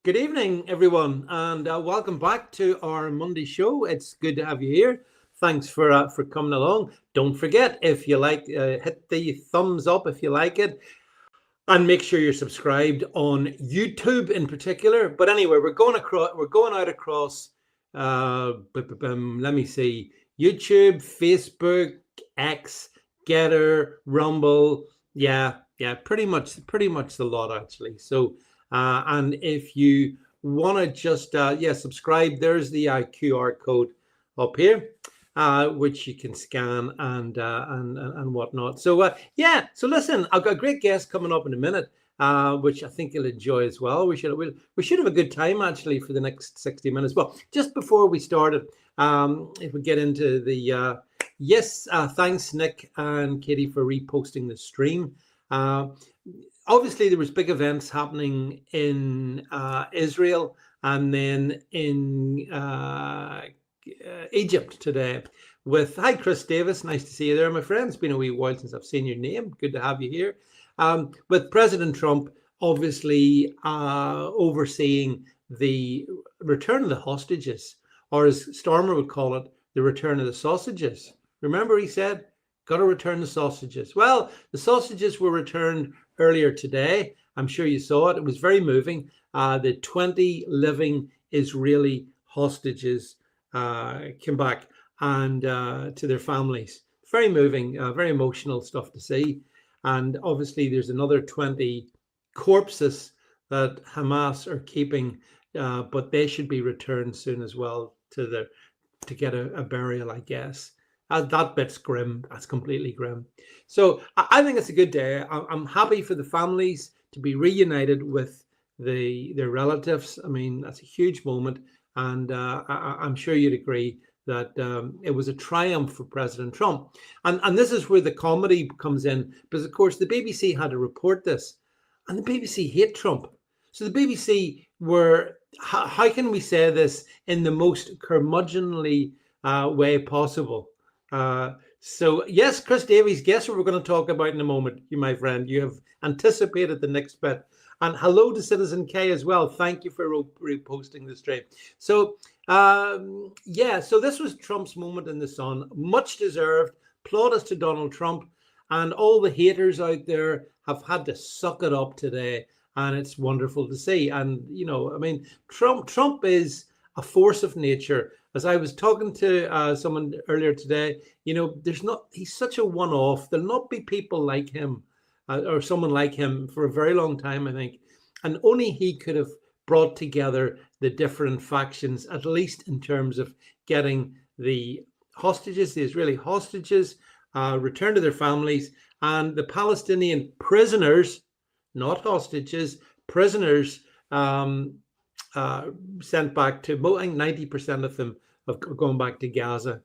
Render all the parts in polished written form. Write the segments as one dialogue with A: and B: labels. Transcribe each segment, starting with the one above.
A: Good evening, everyone, and welcome back to our Monday show. It's good to have you here. Thanks for coming along. Don't forget, if you like, hit the thumbs up if you like it, and make sure you're subscribed on YouTube in particular. But anyway, we're going across. We're going out across. Let me see: YouTube, Facebook, X, Getter, Rumble. Yeah, pretty much the lot actually. So, and if you want to just subscribe. There's the QR code up here, which you can scan and whatnot. So so listen, I've got a great guest coming up in a minute, which I think you'll enjoy as well. We should have a good time actually for the next 60 minutes. Well, just before we started, if we get into the thanks Nick and Katie for reposting the stream. Obviously there was big events happening in Israel and then in Egypt today with hi Chris Davis, nice to see you there, my friend. It's been a wee while since I've seen your name. Good to have you here. With President Trump obviously overseeing the return of the hostages, or as Stormer would call it, the return of the sausages. Remember he said, got to return the sausages. Well, the sausages were returned earlier today. I'm sure you saw it. It was very moving. The 20 living Israeli hostages came back and to their families. Very moving, very emotional stuff to see. And obviously there's another 20 corpses that Hamas are keeping, but they should be returned soon as well to get a burial, I guess. That bit's grim. That's completely grim. So I think it's a good day. I'm happy for the families to be reunited with their relatives. I mean, that's a huge moment. And I'm sure you'd agree that it was a triumph for President Trump. And this is where the comedy comes in, because, of course, the BBC had to report this. And the BBC hate Trump. So the BBC were, how can we say this in the most curmudgeonly way possible? So yes, Chris Davies, guess what we're going to talk about in a moment, you, my friend. You have anticipated the next bit. And hello to Citizen K as well. Thank you for reposting the stream. So so this was Trump's moment in the sun. Much deserved. Plaudits to Donald Trump. And all the haters out there have had to suck it up today. And it's wonderful to see. And, you know, I mean, Trump is a force of nature. As I was talking to someone earlier today, you know, he's such a one-off. There'll not be people like him or someone like him for a very long time, I think. And only he could have brought together the different factions, at least in terms of getting the hostages, the Israeli hostages, returned to their families, and the Palestinian prisoners, not hostages, prisoners, sent back to, I think 90% of them have gone back to Gaza.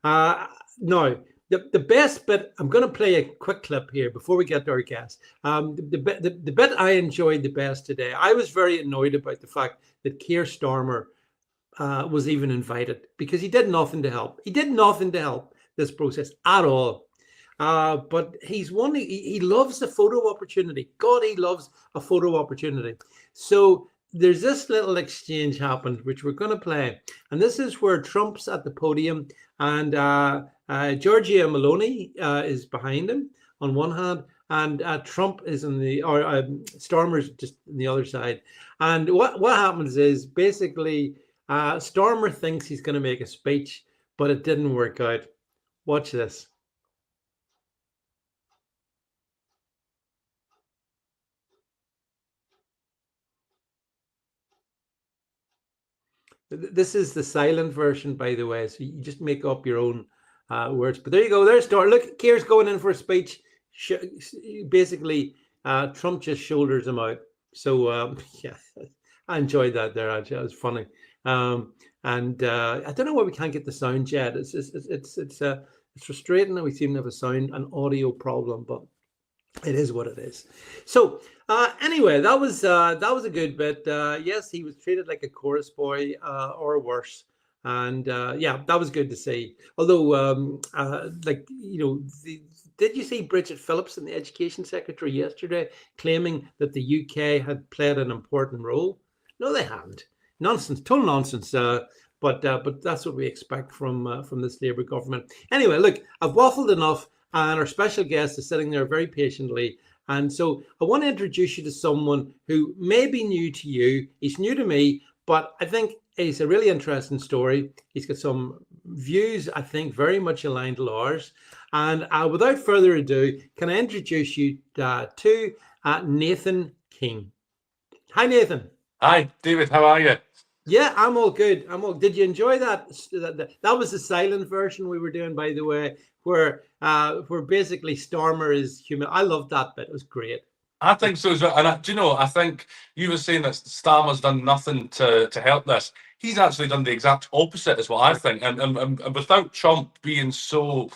A: Now, the best bit, I'm going to play a quick clip here before we get to our guest. The bit I enjoyed the best today, I was very annoyed about the fact that Keir Starmer was even invited, because he did nothing to help. He did nothing to help this process at all. But he loves the photo opportunity. God, he loves a photo opportunity. So there's this little exchange happened, which we're going to play. And this is where Trump's at the podium and Giorgia Meloni is behind him on one hand, and Trump is Starmer's just on the other side. And what happens is basically Starmer thinks he's going to make a speech, but it didn't work out. Watch this. This is the silent version, by the way, so you just make up your own words. But there you go. There's Starmer. Look, Keir's going in for a speech. Basically, Trump just shoulders him out. So yeah, I enjoyed that there. Actually, it was funny. And I don't know why we can't get the sound yet. It's frustrating that we seem to have an audio problem, but it is what it is. So anyway, that was a good bit. Yes, he was treated like a chorus boy or worse. And yeah, that was good to see. Although, like, you know, did you see Bridget Phillips, the Education Secretary, yesterday claiming that the UK had played an important role? No, they haven't. Nonsense, total nonsense. But that's what we expect from this Labour government. Anyway, look, I've waffled enough, and our special guest is sitting there very patiently. And so I want to introduce you to someone who may be new to you. He's new to me, but I think it's a really interesting story. He's got some views, I think, very much aligned to ours. And without further ado, can I introduce you to Nathan King? Hi, Nathan.
B: Hi, David. How are you?
A: Yeah, I'm all good. Did you enjoy that? That was the silent version we were doing, by the way, where basically Stormer is human. I loved that bit. It was great.
B: I think so as well. And do you know, I think you were saying that Starmer's done nothing to help this. He's actually done the exact opposite, is what I think. And without Trump being so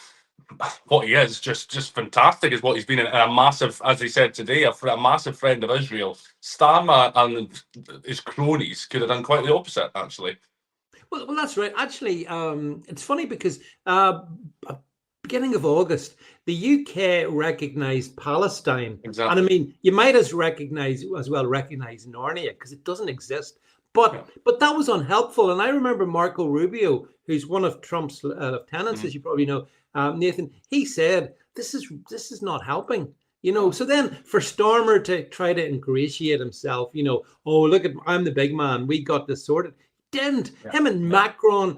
B: what he is, just fantastic, is what he's been in, a massive, as he said today, a massive friend of Israel. Starmer and his cronies could have done quite the opposite, actually.
A: Well, that's right. Actually, it's funny because beginning of August, the UK recognised Palestine.
B: Exactly.
A: And I mean, you might as well recognise Narnia because it doesn't exist. But that was unhelpful. And I remember Marco Rubio, who's one of Trump's lieutenants, as you probably know, Nathan, he said, this is not helping. So then for Stormer to try to ingratiate himself, oh, look, I'm the big man, we got this sorted. Didn't. Him and Macron,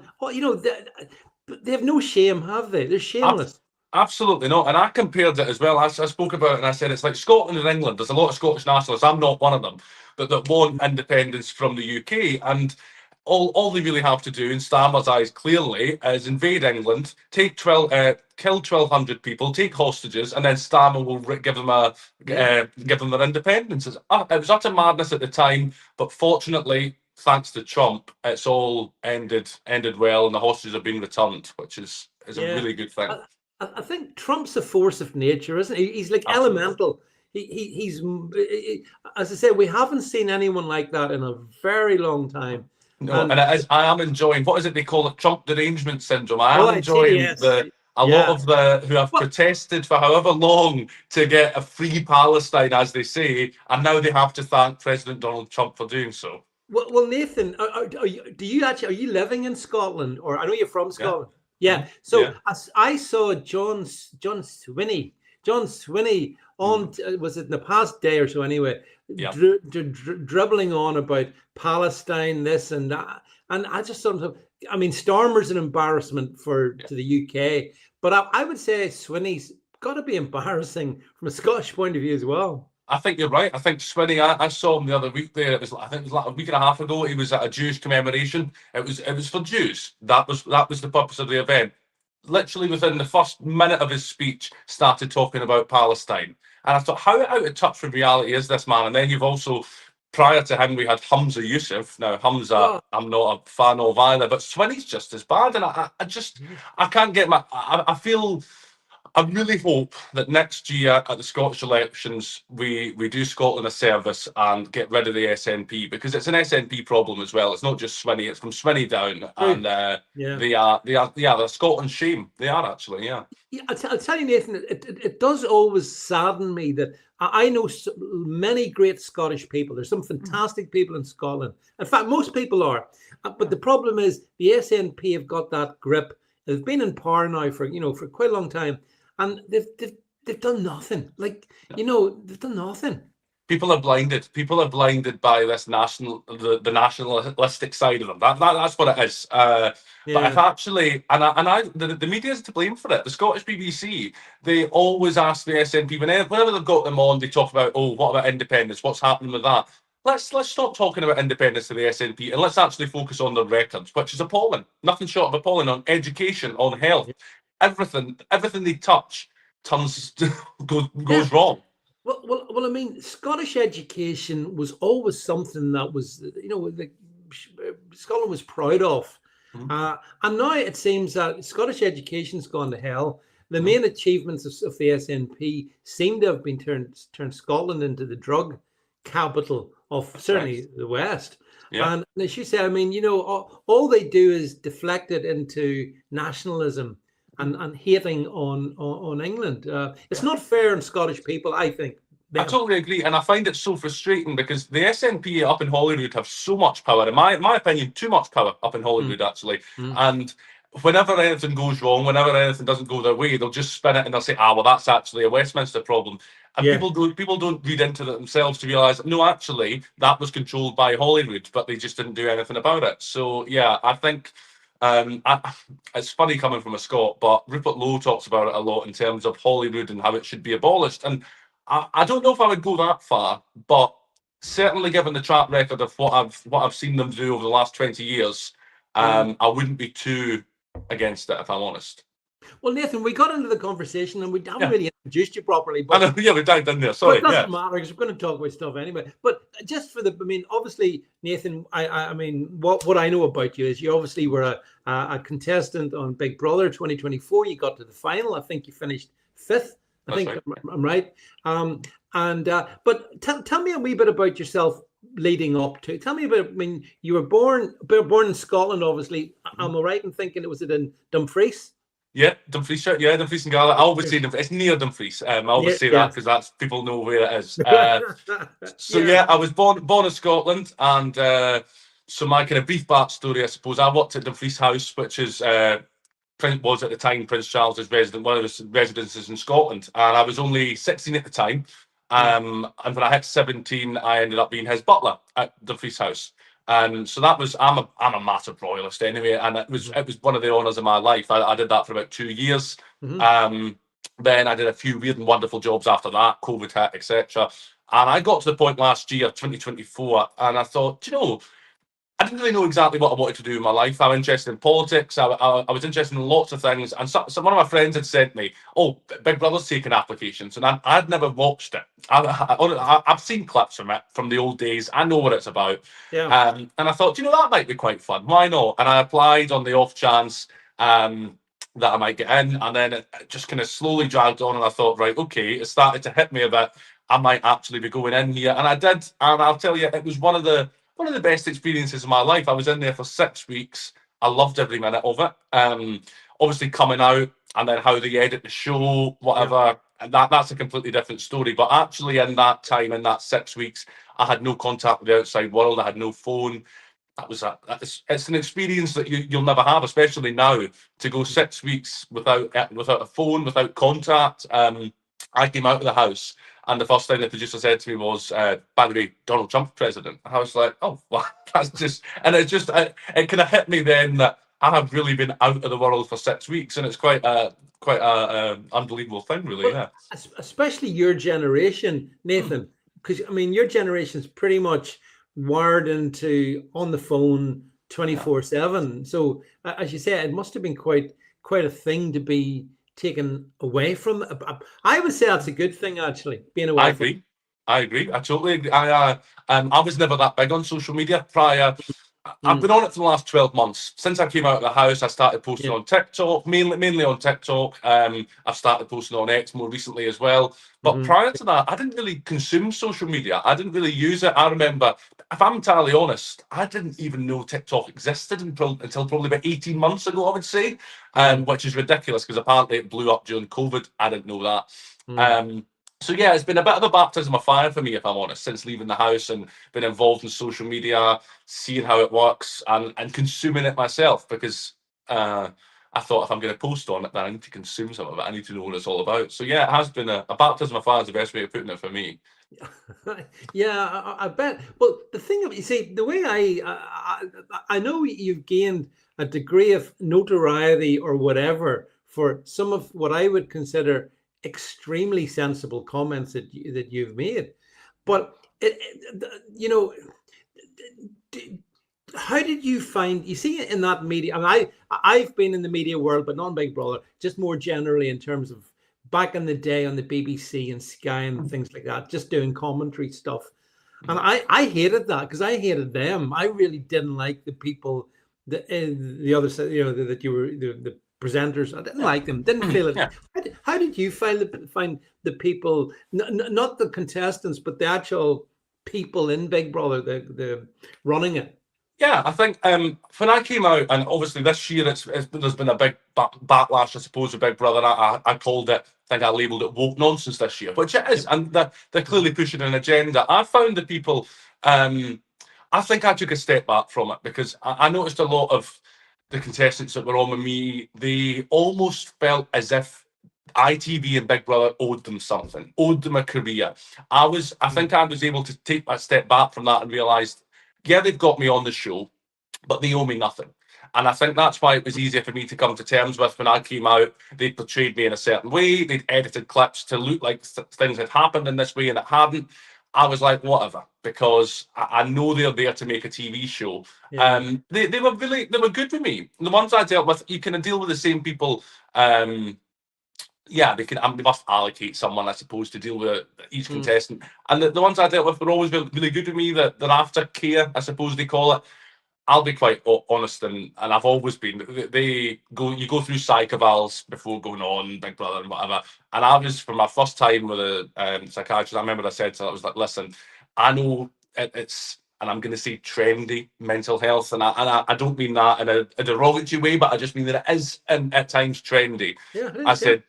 A: they have no shame, have they? They're shameless.
B: Absolutely not. And I compared it as well. I spoke about it and I said it's like Scotland and England. There's a lot of Scottish nationalists. I'm not one of them, but that want independence from the UK. And all they really have to do, in Starmer's eyes, clearly, is invade England, take kill 1,200 people, take hostages, and then Starmer will give them their independence. It was utter madness at the time, but fortunately, thanks to Trump, it's all ended well, and the hostages have been returned, which is a really good thing.
A: I think Trump's a force of nature, isn't he? He's like Absolutely. Elemental. He's as I said, we haven't seen anyone like that in a very long time.
B: No, and I am enjoying, what is it they call it, Trump derangement syndrome. I am enjoying a lot of who have protested for however long to get a free Palestine, as they say, and now they have to thank President Donald Trump for doing so.
A: Well, Nathan, are you living in Scotland, or I know you're from Scotland? Yeah. So I saw John Swinney on was it in the past day or so anyway, dribbling on about Palestine, this and that, and I just sort of, I mean, Stormer's an embarrassment to the UK, but I would say Swinney's got to be embarrassing from a Scottish point of view as well.
B: I think you're right. I think Swinney, I saw him the other week there. I think it was like a week and a half ago. He was at a Jewish commemoration. It was for Jews. That was the purpose of the event. Literally within the first minute of his speech, started talking about Palestine. And I thought, how out of touch with reality is this man? And then you've also, prior to him, we had Humza Yousaf. Now, Humza, I'm not a fan of either, but Swinney's just as bad. And I can't get I really hope that next year at the Scottish elections, we do Scotland a service and get rid of the SNP, because it's an SNP problem as well. It's not just Swinney; it's from Swinney down, and they're Scotland's shame. They are actually,
A: I'll tell you, Nathan, it does always sadden me that I know many great Scottish people. There's some fantastic people in Scotland. In fact, most people are. But the problem is the SNP have got that grip. They've been in power now for quite a long time. And they've done nothing. They've done nothing.
B: People are blinded. People are blinded by this the nationalistic side of them. That's what it is. But if actually, the media is to blame for it. The Scottish BBC, they always ask the SNP whenever they've got them on. They talk about, what about independence? What's happening with that? Let's stop talking about independence to the SNP and let's actually focus on the records, which is appalling. Nothing short of appalling on education, on health. Everything they touch goes wrong.
A: Well, I mean, Scottish education was always something that was, Scotland was proud of. And now it seems that Scottish education's gone to hell. The main achievements of the SNP seem to have been turned Scotland into the drug capital of certainly the West. And as you say, I mean, all they do is deflect it into nationalism and hating on England. It's not fair on Scottish people, I think,
B: I totally agree, and I find it so frustrating because the SNP up in Holyrood have so much power. In my opinion, too much power up in Holyrood, actually. And whenever anything goes wrong, whenever anything doesn't go their way, they'll just spin it and they'll say, well, that's actually a Westminster problem. And people don't read into it themselves to realise, no, actually, that was controlled by Holyrood, but they just didn't do anything about it. So, yeah, I think it's funny coming from a Scot, but Rupert Lowe talks about it a lot in terms of Holyrood and how it should be abolished. And I don't know if I would go that far, but certainly given the track record of what I've seen them do over the last 20 years, I wouldn't be too against it, if I'm honest.
A: Well, Nathan, we got into the conversation and we haven't really introduced you properly.
B: But I know, we dived in there. Sorry,
A: but it doesn't matter because we're going to talk about stuff anyway. But just for obviously, Nathan, I mean, what I know about you is you obviously were a contestant on Big Brother 2024. You got to the final. I think you finished 5th. I think I'm right. But tell me a wee bit about yourself leading up to. Tell me about. I mean, you were born in Scotland, obviously. Am I right in thinking it was in Dumfries?
B: Yeah, Dumfries. Yeah, Dumfries and Gala. I always say Dumfries. It's near Dumfries. I always say that because that's people know where it is. So I was born in Scotland, and so my kind of brief backstory, I suppose, I worked at Dumfries House, which is was at the time Prince Charles's one of his residences in Scotland, and I was only 16 at the time. And when I hit 17, I ended up being his butler at Dumfries House. And so that was I'm a massive royalist anyway, and it was one of the honours of my life. I did that for about 2 years. Then I did a few weird and wonderful jobs after that, COVID hit, etc. And I got to the point last year, 2024, and I thought, I didn't really know exactly what I wanted to do in my life. I'm interested in politics. I was interested in lots of things. And so one of my friends had sent me, Big Brother's taking applications. And I'd never watched it. I've seen clips from it from the old days. I know what it's about. Yeah. And I thought, that might be quite fun. Why not? And I applied on the off chance that I might get in. And then it just kind of slowly dragged on. And I thought, right, okay, it started to hit me a bit. I might actually be going in here. And I did. And I'll tell you, it was one of the best experiences of my life. I was in there for 6 weeks. I loved every minute of it. Obviously coming out and then how they edit the show, whatever, and that's a completely different story. But actually in that time, in that 6 weeks, I had no contact with the outside world. I had no phone. It's an experience that you'll never have, especially now, to go 6 weeks without a phone, without contact. I came out of the house, and the first thing the producer said to me was, by the way, Donald Trump president. And I was like, oh, well, that's just... And it kind of hit me then that I have really been out of the world for 6 weeks, and it's quite a unbelievable thing, really, yeah.
A: Especially your generation, Nathan, because, I mean, your generation's pretty much wired into on the phone 24/7. So, as you say, it must have been quite a thing to be taken away from. I would say that's a good thing, actually, being away.
B: I agree. I totally agree. I was never that big on social media prior. I've been on it for the last 12 months. Since I came out of the house, I started posting on TikTok, mainly on TikTok. I've started posting on X more recently as well. But prior to that, I didn't really consume social media. I didn't really use it. I remember, if I'm entirely honest, I didn't even know TikTok existed until probably about 18 months ago, I would say, which is ridiculous because apparently it blew up during COVID. I didn't know that. So yeah, it's been a bit of a baptism of fire for me, if I'm honest, since leaving the house and been involved in social media, seeing how it works and consuming it myself, because I thought if I'm going to post on it, then I need to consume some of it. I need to know what it's all about. So yeah, it has been a baptism of fire is the best way of putting it for me.
A: Yeah, I bet. Well, the thing, you see, the way I know you've gained a degree of notoriety or whatever for some of what I would consider extremely sensible comments that you've made, but how did you find? You see, in that media, I mean, I've been in the media world, but not Big Brother, just more generally in terms of back in the day on the BBC and Sky and things like that, just doing commentary stuff, and I hated that because I hated them. I really didn't like the people, the other side, that you were the presenters. I didn't like them. Didn't feel it. How did you find the people, not the contestants, but the actual people in Big Brother, the running it?
B: Yeah, I think when I came out, and obviously this year there's been a big backlash, I suppose, with Big Brother. I called it, I think I labelled it woke nonsense this year, which it is, and they're clearly pushing an agenda. I found that people, I think I took a step back from it because I noticed a lot of the contestants that were on with me, they almost felt as if ITV and Big Brother owed them something, owed them a career. I think I was able to take a step back from that and realised, yeah, they've got me on the show, but they owe me nothing. And I think that's why it was easier for me to come to terms with when I came out. They portrayed me in a certain way. They'd edited clips to look like things had happened in this way and it hadn't. I was like, whatever, because I know they're there to make a TV show.
A: Yeah.
B: They were good with me. The ones I dealt with, you can deal with the same people. Yeah, they must allocate someone, I suppose, to deal with each contestant. And the ones I dealt with were always really good with me. That they're after care, I suppose they call it. I'll be quite honest, and I've always been. You go through psych evals before going on Big Brother and whatever. And I was, for my first time with a psychiatrist, I remember I said to her, I was like, listen, I know it's, and I'm going to say trendy mental health, and I don't mean that in a derogatory way, but I just mean that it is at times trendy.
A: Yeah,
B: I said,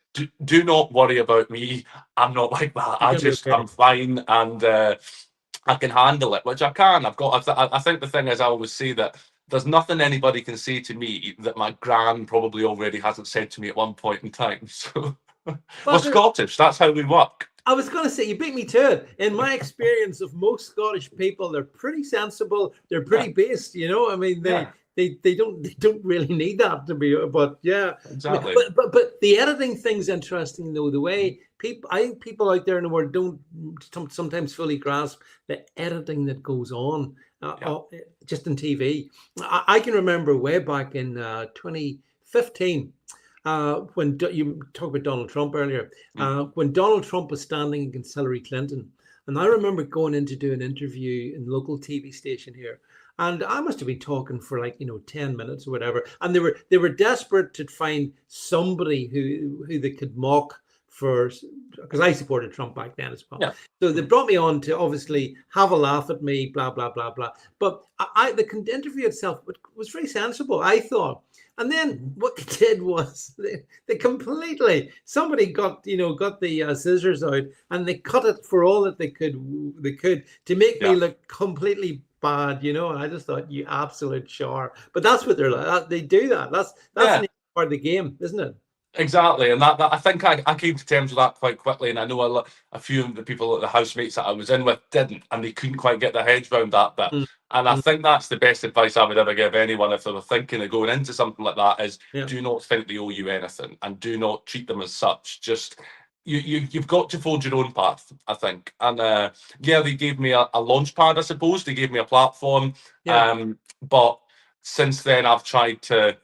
B: do not worry about me. I'm not like that. I'm fine, and I can handle it, which I can. I think the thing is, I always say that there's nothing anybody can say to me that my gran probably already hasn't said to me at one point in time. So we're Scottish. That's how we work.
A: I was going to say, you beat me to it. In my experience of most Scottish people, they're pretty sensible. They're pretty based, you know. I mean, they don't really need that to be. But yeah,
B: exactly.
A: But the editing thing's interesting though. The way I think people out there in the world don't sometimes fully grasp the editing that goes on just in TV. I can remember way back in 2015. When you talked about Donald Trump earlier, when Donald Trump was standing against Hillary Clinton, and I remember going in to do an interview in local TV station here, and I must have been talking for 10 minutes or whatever, and they were desperate to find somebody who they could mock because I supported Trump back then as well.
B: Yeah.
A: So they brought me on to obviously have a laugh at me, blah blah blah blah. But the interview itself was very sensible, I thought. And then what they did was they completely, somebody got the scissors out and they cut it for all that they could to make me look completely bad, and I just thought, you absolute char. But that's what they're like. They do that. That's part of the game, isn't it?
B: Exactly, and that I think I came to terms with that quite quickly, and I know a few of the people, the housemates that I was in with, didn't, and they couldn't quite get their heads around that bit. And I think that's the best advice I would ever give anyone if they were thinking of going into something like that is do not think they owe you anything, and do not treat them as such. Just you've got to forge your own path, I think. And they gave me a launch pad, I suppose. They gave me a platform, but since then I've tried to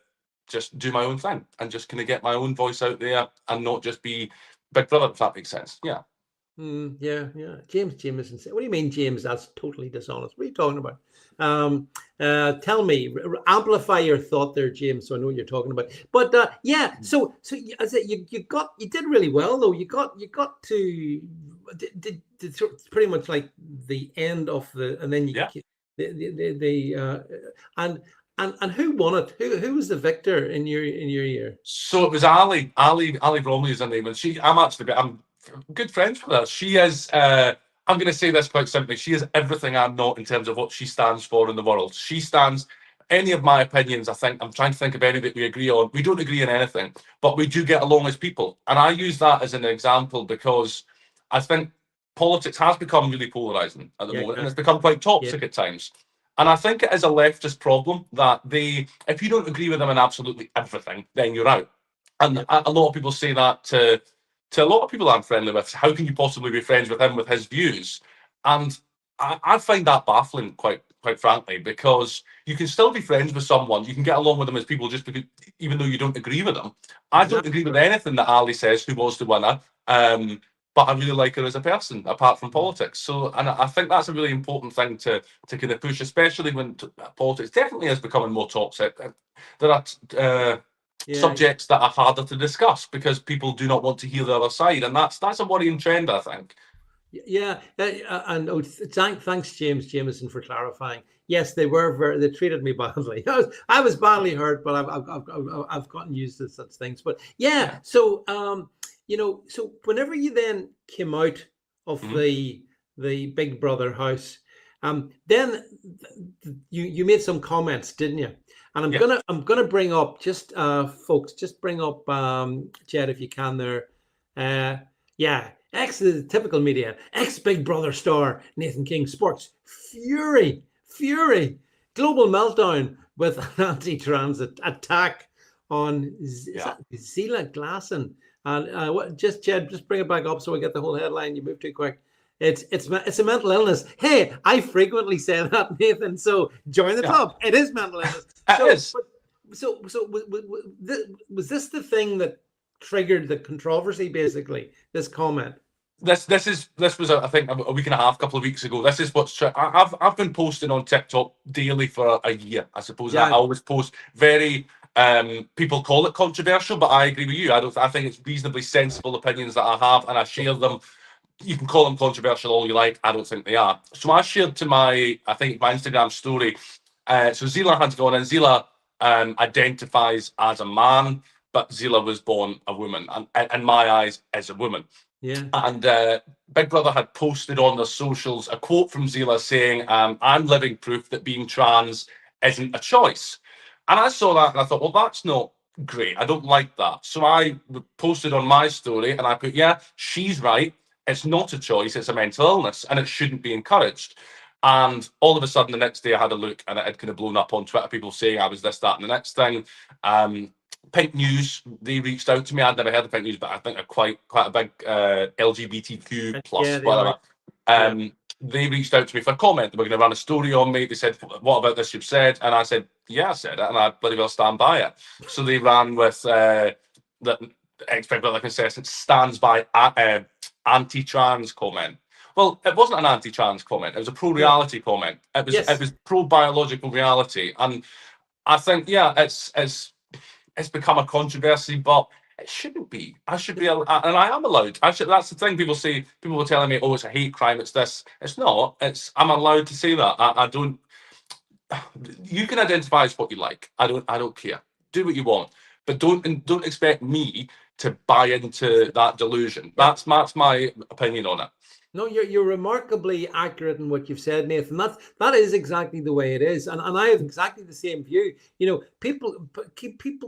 B: just do my own thing and just kind of get my own voice out there and not just be Big Brother, if that makes sense. Yeah.
A: James Jameson. What do you mean, James? That's totally dishonest. What are you talking about? Tell me, amplify your thought there, James, so I know what you're talking about. But so as you did really well though. You got to did pretty much like the end of and then And who won it? Who was the victor in your year?
B: So it was Ali Bromley is her name, and I'm good friends with her. She is. I'm going to say this quite simply. She is everything I'm not in terms of what she stands for in the world. She stands. Any of my opinions, I think I'm trying to think of any that we agree on. We don't agree on anything, but we do get along as people. And I use that as an example because I think politics has become really polarizing at the moment, and it's become quite toxic at times. And I think it is a leftist problem that if you don't agree with them on absolutely everything, then you're out. And a lot of people say that to a lot of people I'm friendly with. How can you possibly be friends with him with his views? And I find that baffling, quite frankly, because you can still be friends with someone. You can get along with them as people just because, even though you don't agree with them. I don't agree with anything that Ali says, who was the winner. But I really like her as a person, apart from politics. So, and I think that's a really important thing to kind of push, especially when politics definitely is becoming more toxic. There are subjects that are harder to discuss because people do not want to hear the other side, and that's a worrying trend, I think.
A: Yeah, and thanks, James Jameson, for clarifying. Yes, they were they treated me badly. I was badly hurt, but I've gotten used to such things. But yeah,
B: Yeah.
A: so so whenever you then came out of
B: Mhm.
A: the Big Brother house, then you made some comments, didn't you? And I'm
B: Yeah.
A: gonna bring up, just folks, just bring up Jed, if you can there. Yeah, ex the typical media, ex Big Brother star Nathan King sports fury, global meltdown with an anti-transit attack on is
B: Yeah.
A: that Zila Glasson. And just Jed, just bring it back up so we get the whole headline. You move too quick. It's a mental illness. Hey, I frequently say that, Nathan. So join the
B: Yeah.
A: club. It is mental illness.
B: It is.
A: Was this the thing that triggered the controversy? Basically, this comment.
B: This was I think a week and a half, couple of weeks ago. This is I've been posting on TikTok daily for a year. I suppose I
A: Yeah,
B: always post very people call it controversial, but I agree with you. I think it's reasonably sensible opinions that I have, and I share them. You can call them controversial all you like. I don't think they are. So I shared to my Instagram story. So Zila had gone, and Zila identifies as a man, but Zila was born a woman, and in my eyes, is a woman.
A: yeah,
B: And Big Brother had posted on their socials a quote from Zila saying, "I'm living proof that being trans isn't a choice." And I saw that and I thought, well, that's not great. I don't like that. So I posted on my story and I put, yeah, she's right. It's not a choice. It's a mental illness and it shouldn't be encouraged. And all of a sudden, the next day, I had a look and it had kind of blown up on Twitter. People saying I was this, that, and the next thing. Pink News, they reached out to me. I'd never heard of Pink News, but I think they're quite a big LGBTQ
A: yeah.
B: plus
A: They are.
B: whatever.
A: Yeah,
B: They reached out to me for a comment. They were going to run a story on me. They said, "What about this you've said?" And I said, "Yeah, I said it, and I bloody well stand by it." So they ran with that ex-Big Brother contestant stands by anti-trans comment. Well, it wasn't an anti-trans comment. It was a
A: yeah,
B: pro-reality comment. It
A: yes.
B: was pro-biological reality, and I think it's become a controversy, but it shouldn't be. I should be, and I am allowed. I should. That's the thing. People were telling me, "Oh, it's a hate crime. It's this." It's not. I'm allowed to say that. I don't. You can identify as what you like. I don't care. Do what you want, but don't expect me to buy into that delusion.
A: Yeah.
B: That's my opinion on it.
A: No, you're remarkably accurate in what you've said, Nathan. That is exactly the way it is, and I have exactly the same view. People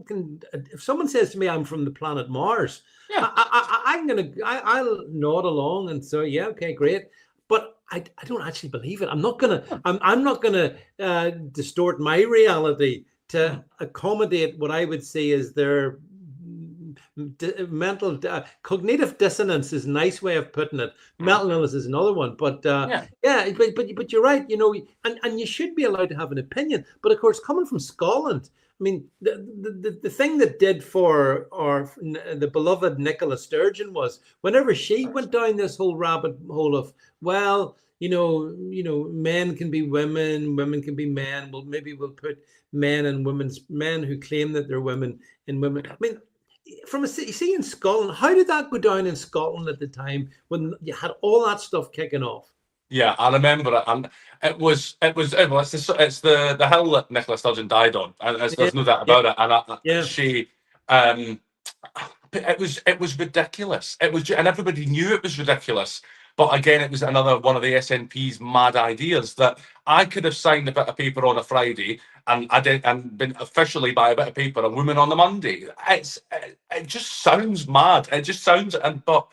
A: can. If someone says to me, "I'm from the planet Mars,"
B: Yeah.
A: I'll nod along and say, "Yeah, okay, great." But I don't actually believe it. I'm not gonna distort my reality to accommodate what I would say is their mental cognitive dissonance is a nice way of putting it. Mental illness is another one, but
B: Yeah.
A: yeah, but you're right. And you should be allowed to have an opinion. But of course, coming from Scotland, I mean, the thing that did for the beloved Nicola Sturgeon was whenever she went down this whole rabbit hole of, well, men can be women, women can be men. Well, maybe we'll put men who claim that they're women in women. I mean, from a see in Scotland, how did that go down in Scotland at the time when you had all that stuff kicking off?
B: Yeah, I remember it, and it's the hill that Nicola Sturgeon died on, and
A: Yeah,
B: there's no doubt
A: yeah,
B: about it. And
A: yeah,
B: she, it was ridiculous. And everybody knew it was ridiculous. But again, it was another one of the SNP's mad ideas that I could have signed a bit of paper on a Friday, and I did, and been officially by a bit of paper a woman on the Monday. It just sounds mad. It just sounds, but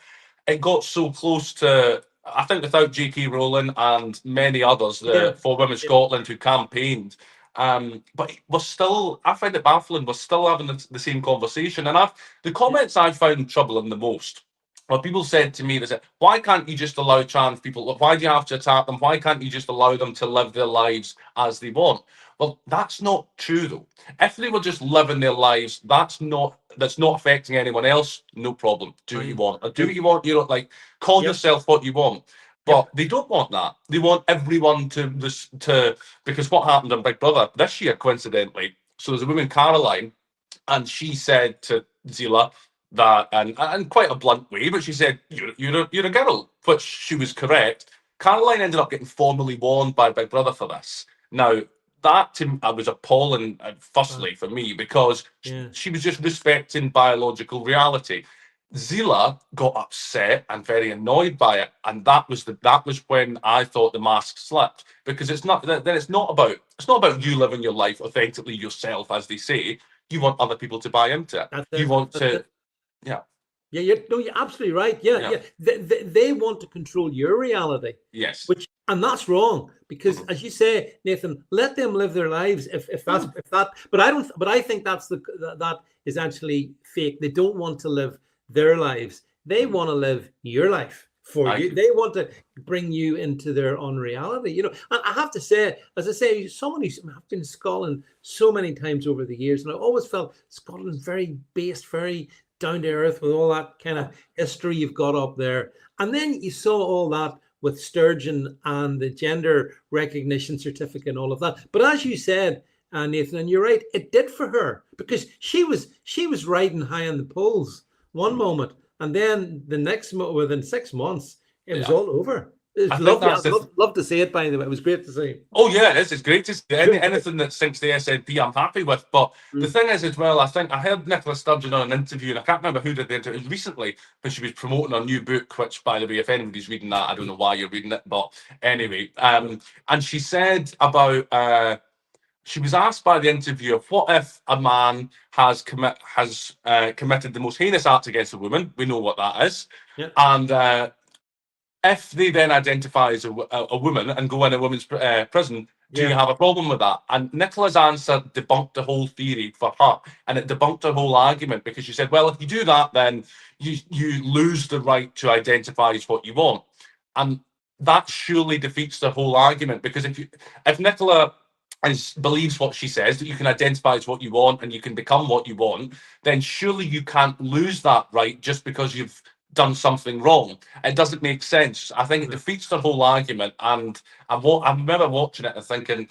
B: it got so close to. I think without J.K. Rowling and many others,
A: yeah,
B: the For Women
A: yeah,
B: Scotland who campaigned, but we're still. I find it baffling. We're still having the same conversation, and the comments I found troubling the most. Well, people said to me, they said, "Why can't you just allow trans people? Why do you have to attack them? Why can't you just allow them to live their lives as they want?" Well, that's not true, though. If they were just living their lives, that's not affecting anyone else. No problem. Do what you
A: fine.
B: want, or do
A: Yep,
B: what you want. Call
A: yep,
B: yourself what you want.
A: yep,
B: But they don't want that. They want everyone to because what happened on Big Brother this year, coincidentally. So there's a woman, Caroline, and she said to Zila, that, and quite a blunt way, but she said, you're a girl, which she was correct. Caroline ended up getting formally warned by Big Brother for this. Now, that to I was appalling, firstly, for me, because
A: Yeah.
B: she was just respecting biological reality. Zila got upset and very annoyed by it, and that was when I thought the mask slipped, because it's not about you living your life authentically yourself, as they say. You want other people to buy into it.
A: That's
B: You
A: it.
B: want
A: That's
B: to,
A: it.
B: yeah,
A: Yeah, you're absolutely right. Yeah,
B: yeah,
A: yeah. They want to control your reality,
B: yes,
A: and that's wrong because, as you say, Nathan, let them live their lives. If that, but I don't. But I think that is actually fake. They don't want to live their lives. They want to live your life for
B: I
A: you. They want to bring you into their own reality. And I have to say, as I say, someone who's I've been in Scotland so many times over the years, and I always felt Scotland very based, very down to earth with all that kind of history you've got up there. And then you saw all that with Sturgeon and the gender recognition certificate and all of that. But as you said, Nathan, and you're right, it did for her because she was riding high on the polls one moment, and then the next within 6 months, it was
B: yeah.
A: all over. It's
B: I think
A: lovely.
B: that's
A: I'd love to see it, by the way. It was great to see.
B: Oh yeah, it is. It's great to see anything that sinks the SNP. I'm happy with. But the thing is, as well, I think I heard Nicola Sturgeon on an interview, and I can't remember who did the interview recently, but she was promoting her new book. Which, by the way, if anybody's reading that, I don't know why you're reading it, but anyway, and she said about she was asked by the interviewer, what if a man has committed the most heinous act against a woman? We know what that is,
A: Yeah.
B: and if they then identify as a woman and go in a women's prison, do you have a problem with that? And Nicola's answer debunked the whole theory for her, and it debunked her whole argument, because she said, well, if you do that, then you lose the right to identify as what you want. And that surely defeats the whole argument, because if Nicola believes what she says, that you can identify as what you want and you can become what you want, then surely you can't lose that right just because you've done something wrong. It doesn't make sense. I think it defeats the whole argument. And I remember watching it and thinking,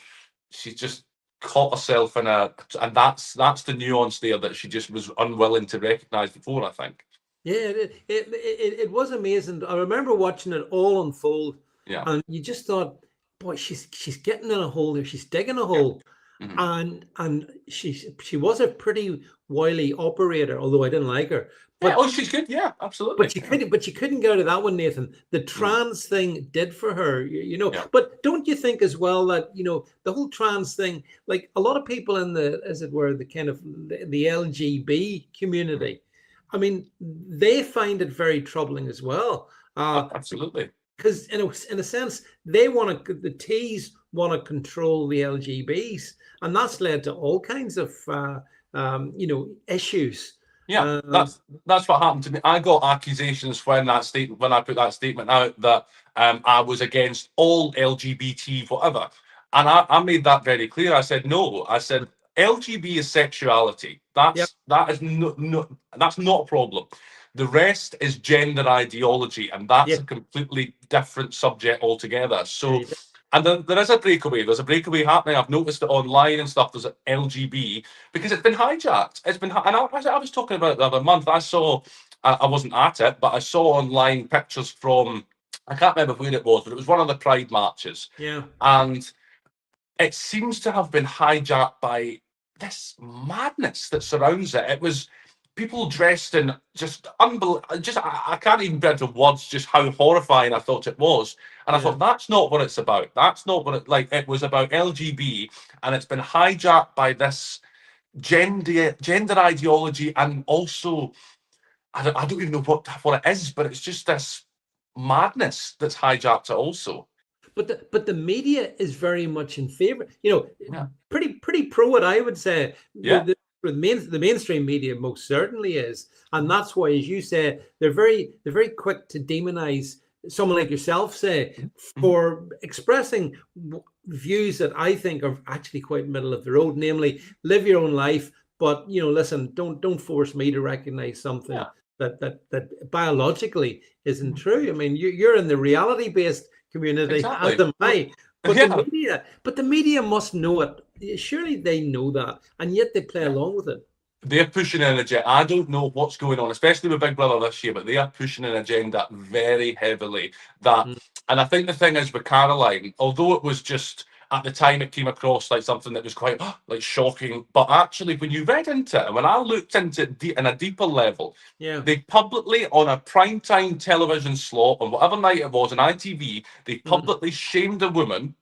B: she's just caught herself in and that's the nuance there that she just was unwilling to recognise before, I think.
A: Yeah, it was amazing. I remember watching it all unfold.
B: Yeah.
A: And you just thought, boy, she's getting in a hole there. She's digging a hole.
B: Yeah. Mm-hmm.
A: And she was a pretty wily operator, although I didn't like her.
B: But she's good. Yeah, absolutely.
A: But she couldn't get out of that one, Nathan. The trans thing did for her,
B: Yeah.
A: But don't you think as well that the whole trans thing, like a lot of people in the, as it were, the kind of the LGB community, I mean, they find it very troubling as well.
B: Absolutely.
A: Because in a sense, the T's want to control the LGBs, and that's led to all kinds of issues.
B: Yeah, that's what happened to me. I got accusations when I put that statement out that I was against all LGBT whatever, and I made that very clear. I said no. I said LGB is sexuality. That is that's not a problem. The rest is gender ideology, and that's a completely different subject altogether. So. And there is a breakaway. There's a breakaway happening. I've noticed it online and stuff. There's an LGB because it's been hijacked. And I was talking about it the other month. I wasn't at it, but I saw online pictures from, I can't remember where it was, but it was one of the Pride marches.
A: Yeah.
B: And it seems to have been hijacked by this madness that surrounds it. It was people dressed in just unbelievable. I can't even put into words just how horrifying I thought it was. And I thought, that's not what it's about. That's not what it was about LGB, and it's been hijacked by this gender ideology, and also I don't even know what it is, but it's just this madness that's hijacked it also.
A: But the media is very much in favor. Pretty pro it, I would say.
B: Yeah.
A: The mainstream media most certainly is, and that's why, as you say, they're very quick to demonize someone like yourself, say, for expressing views that I think are actually quite middle of the road, namely live your own life, but listen, don't force me to recognize something that biologically isn't true. I mean, you're in the reality-based community, as am I. But the media must know it. Surely they know that, and yet they play along with it.
B: they're pushing an agenda. I don't know what's going on, especially with Big Brother this year, but they are pushing an agenda very heavily.
A: Mm.
B: And I think the thing is with Caroline, although it was just at the time it came across like something that was quite like shocking, but actually when you read into it, and when I looked into it in a deeper level,
A: Yeah.
B: they publicly on a primetime television slot on whatever night it was on ITV, they publicly shamed a woman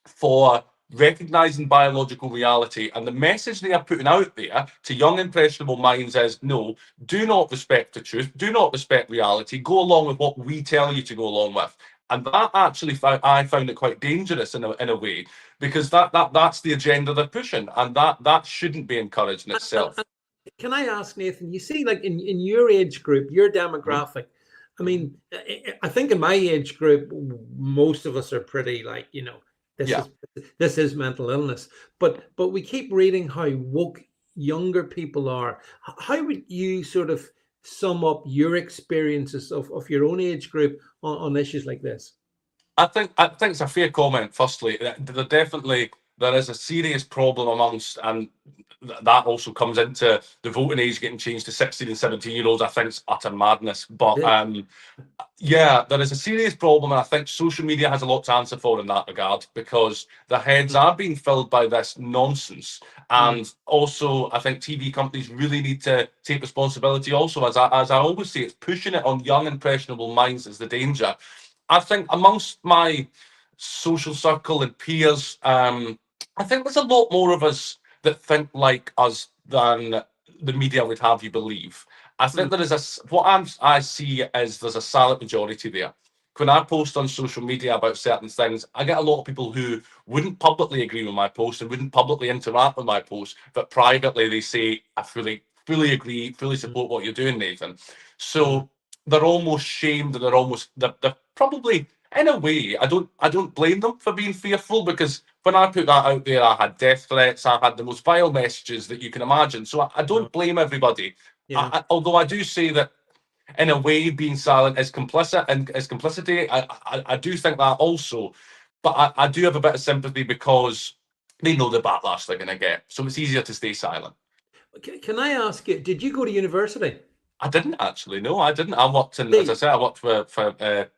B: for recognizing biological reality, and the message they are putting out there to young impressionable minds is no, do not respect the truth, do not respect reality, go along with what we tell you to go along with. And that actually I found it quite dangerous in a way, because that's the agenda they're pushing, and that shouldn't be encouraged in itself.
A: Can I ask, Nathan, you see, like in your age group, your demographic, I mean, I think in my age group, most of us are pretty like, this is mental illness. But we keep reading how woke younger people are. How would you sort of sum up your experiences of your own age group on issues like this?
B: I think it's a fair comment. Firstly, there is a serious problem amongst, and that also comes into the voting age getting changed to 16 and 17-year-olds. I think it's utter madness. But yeah, there is a serious problem, and I think social media has a lot to answer for in that regard, because their heads are being filled by this nonsense. And also, I think TV companies really need to take responsibility. Also, as I always say, it's pushing it on young, impressionable minds is the danger. I think amongst my social circle and peers, I think there's a lot more of us that think like us than the media would have you believe. I think there is I see is there's a silent majority there. When I post on social media about certain things, I get a lot of people who wouldn't publicly agree with my post and wouldn't publicly interact with my post, but privately they say, I fully agree, fully support what you're doing, Nathan. So they're almost shamed, and they're probably, in a way, I don't blame them for being fearful, because when I put that out there, I had death threats, I had the most vile messages that you can imagine. So I don't blame everybody. Although I do say that, in a way, being silent is complicit and is complicity. I do think that also, but I do have a bit of sympathy, because they know the backlash they're going to get. So it's easier to stay silent.
A: Can I ask you, did you go to university?
B: I didn't actually. No, I didn't. I worked in, as I said, I worked for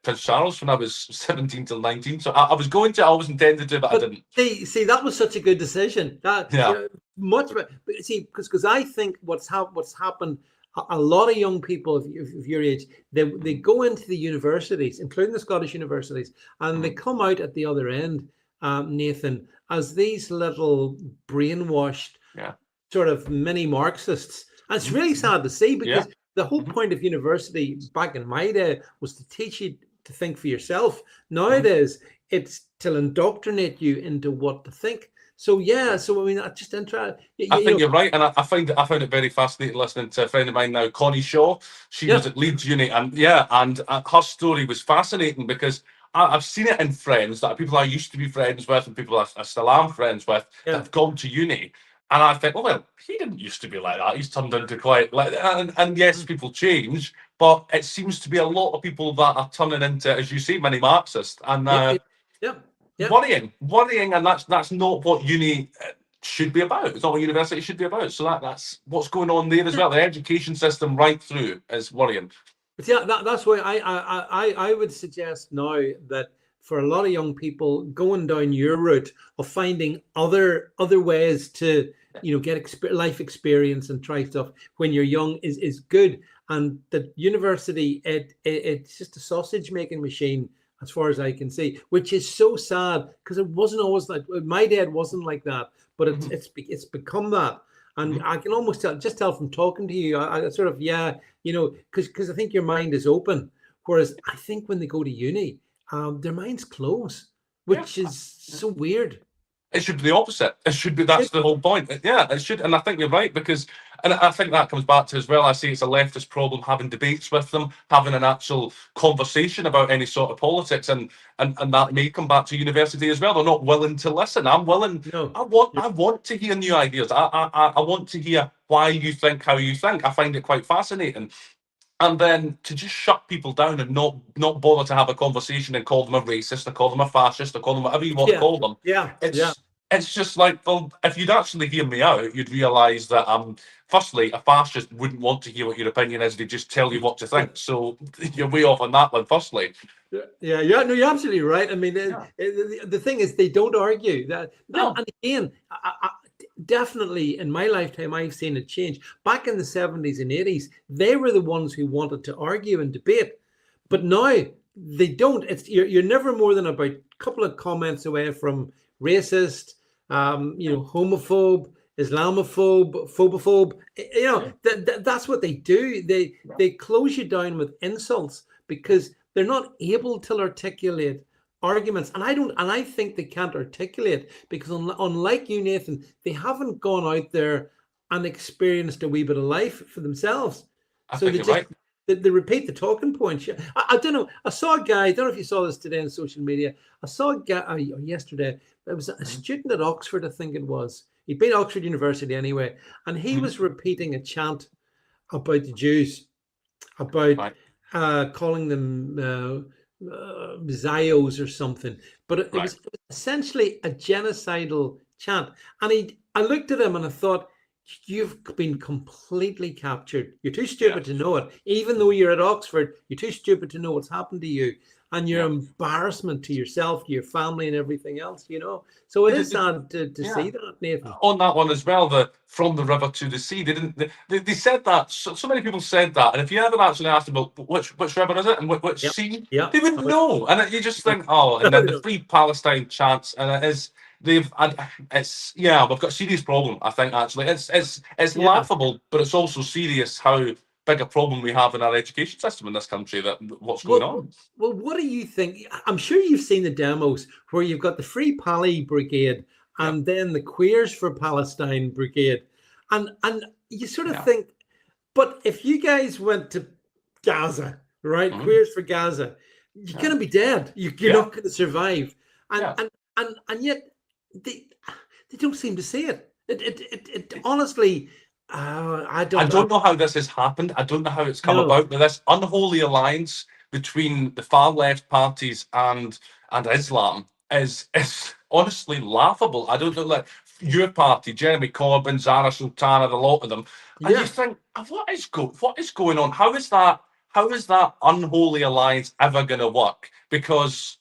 B: Prince Charles when I was 17 till 19. So I was going to, I always intended to, but I didn't.
A: See, that was such a good decision. That much, but see, because I think what's happened. A lot of young people of your age, they go into the universities, including the Scottish universities, and they come out at the other end, Nathan, as these little brainwashed sort of mini Marxists. And it's really sad to see, because the whole point of university back in my day was to teach you to think for yourself. Nowadays, it's to indoctrinate you into what to think. So I mean, I just interested.
B: I think you're right, and I found it very fascinating listening to a friend of mine now, Connie Shaw. She was at Leeds Uni, and her story was fascinating, because I've seen it in friends that people I used to be friends with, and people I still am friends with, that have gone to uni. And I think, well, he didn't used to be like that. He's turned into quite like, and yes, people change, but it seems to be a lot of people that are turning into, as you say, mini Marxist, and worrying, and that's not what uni should be about. It's not what university should be about. So that's what's going on there as well. The education system right through is worrying.
A: But that's why I would suggest now that for a lot of young people, going down your route of finding other ways to get life experience and try stuff when you're young is good. And the university, it's just a sausage making machine, as far as I can see, which is so sad, because it wasn't always like my dad wasn't like that, but it's become that. And I can almost tell from talking to you, I sort of, because I think your mind is open. Whereas I think when they go to uni, their minds close, which is so weird.
B: It should be the opposite. That's the whole point. Yeah, it should. And I think you're right, because, and I think that comes back to as well, I say it's a leftist problem having debates with them, having an actual conversation about any sort of politics. And that may come back to university as well. They're not willing to listen. I'm willing. No. I want to hear new ideas. I want to hear why you think how you think. I find it quite fascinating. And then to just shut people down and not bother to have a conversation and call them a racist, or call them a fascist, or call them whatever you want to call them. it's just like, well, if you'd actually hear me out, you'd realise that firstly, a fascist wouldn't want to hear what your opinion is; they just tell you what to think. So you're way off on that one. Firstly,
A: yeah, no, you're absolutely right. I mean, the thing is, they don't argue that.
B: no,
A: And again, definitely in my lifetime, I've seen it change. Back in the 70s and 80s, they were the ones who wanted to argue and debate, but now they don't. It's you're never more than about a couple of comments away from racist, homophobe, Islamophobe, phobophobe. That's what they do. They close you down with insults because they're not able to articulate arguments, and I think they can't articulate because unlike you, Nathan, they haven't gone out there and experienced a wee bit of life for themselves.
B: So they just
A: they repeat the talking points. I don't know. I saw a guy. I don't know if you saw this today on social media. I saw a guy yesterday. There was a student at Oxford, I think it was. He'd been at Oxford University anyway, and he was repeating a chant about the Jews, about calling them Zios or something. But it was essentially a genocidal chant. And I looked at him and I thought, you've been completely captured. You're too stupid to know it. Even though you're at Oxford, you're too stupid to know what's happened to you. And your embarrassment to yourself, to your family, and everything else, So it is sad to see that, Nathan.
B: On that one as well, the from the river to the sea. They said that. So many people said that. And if you ever actually asked them, well, which river is it and which sea, they wouldn't know. And you just think, and then the Free Palestine chants, and it is. We've got a serious problem. I think actually it's laughable, but it's also serious how big a problem we have in our education system in this country. That what's going on.
A: Well, what do you think? I'm sure you've seen the demos where you've got the Free Pally Brigade and then the Queers for Palestine Brigade, and you sort of think, but if you guys went to Gaza, right, Queers for Gaza, you're going to be dead. You're not going to survive, and yet. They don't seem to see it. It honestly, I don't
B: know how this has happened. I don't know how it's come about. But this unholy alliance between the far left parties and Islam is honestly laughable. I don't know, like your party, Jeremy Corbyn, Zara Sultana, the lot of them, and you think, what is going on? How is that unholy alliance ever going to work? Because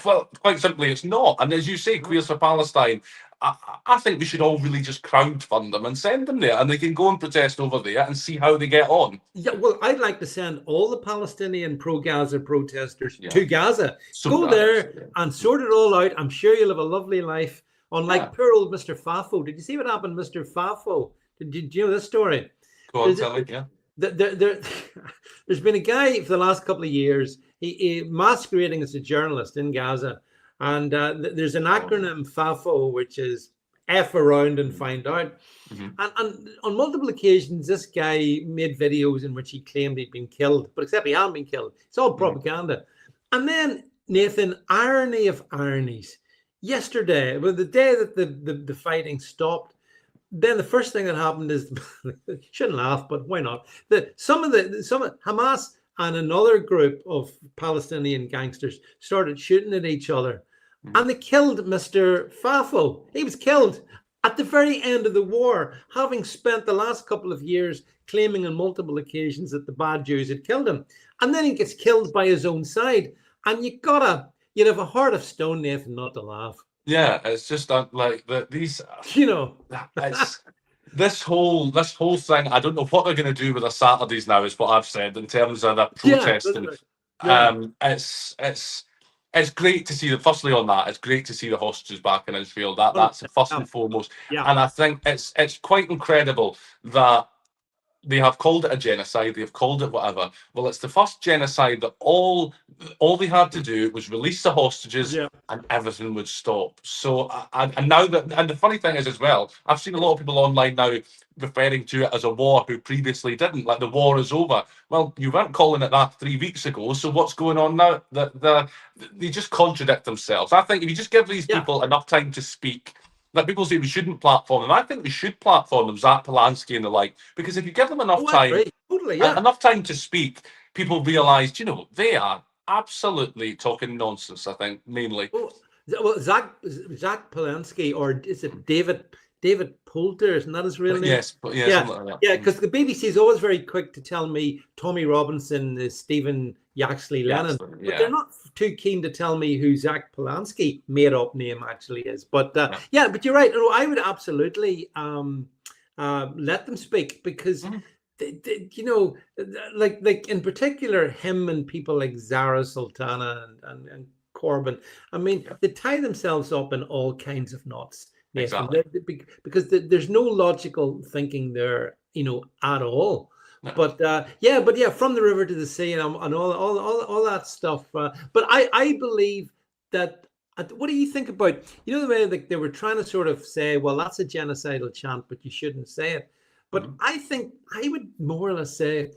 B: well, quite simply, it's not. And as you say, Queers for Palestine, I think we should all really just crowdfund them and send them there, and they can go and protest over there and see how they get on.
A: Yeah, well, I'd like to send all the Palestinian pro-Gaza protesters to Gaza. Go there and sort it all out. I'm sure you'll have a lovely life. Unlike poor old Mr. Fafo. Did you see what happened, Mr. Fafo? Did you know this story?
B: Go on, tell me,
A: There's been a guy for the last couple of years, he masquerading as a journalist in Gaza, and there's an acronym FAFO, which is F around and find out. And on multiple occasions, this guy made videos in which he claimed he'd been killed, but except he hadn't been killed. It's all propaganda. And then, Nathan, irony of ironies. Yesterday, well, the day that the fighting stopped, then the first thing that happened is, shouldn't laugh, but why not? Some of Hamas and another group of Palestinian gangsters started shooting at each other, and they killed Mr. Fafo. He was killed at the very end of the war, having spent the last couple of years claiming on multiple occasions that the bad Jews had killed him, and then he gets killed by his own side. And you'd have a heart of stone, Nathan, not to laugh.
B: Yeah, it's just like these. It's, this whole thing. I don't know what they're going to do with the Saturdays now. Is what I've said in terms of the protesting. It's great to see the. Firstly, on that, it's great to see the hostages back in Israel. That's first and foremost. And I think it's quite incredible that they have called it a genocide. They've called it whatever. Well, it's the first genocide that all they had to do was release the hostages, and everything would stop. So, and now and the funny thing is as well, I've seen a lot of people online now referring to it as a war who previously didn't. Like the war is over. Well, you weren't calling it that 3 weeks ago. So what's going on now? They just contradict themselves. I think if you just give these people enough time to speak. Like people say we shouldn't platform them. I think we should platform them, Zach Polanski and the like, because if you give them enough time, enough time to speak, people realise, they are absolutely talking nonsense. I think mainly.
A: Oh, Well, Zach Polanski, or is it David Poulter? Isn't that his real name?
B: Yes, but yeah,
A: Yeah,
B: something like that.
A: yeah. Because the BBC is always very quick to tell me Tommy Robinson is Stephen Yaxley Lennon, but they're not too keen to tell me who Zach Polanski made up name actually is. But yeah, but you're right. I would absolutely let them speak, because you know, like in particular him and people like Zara Sultana and Corbyn. I mean, they tie themselves up in all kinds of knots, Nathan, because there's no logical thinking there, you know, at all. No. But yeah, from the river to the sea and all that stuff. But I believe that. What do you think about, you know, the way that they were trying to sort of say, well, that's a genocidal chant, but you shouldn't say it. But I think I would more or less say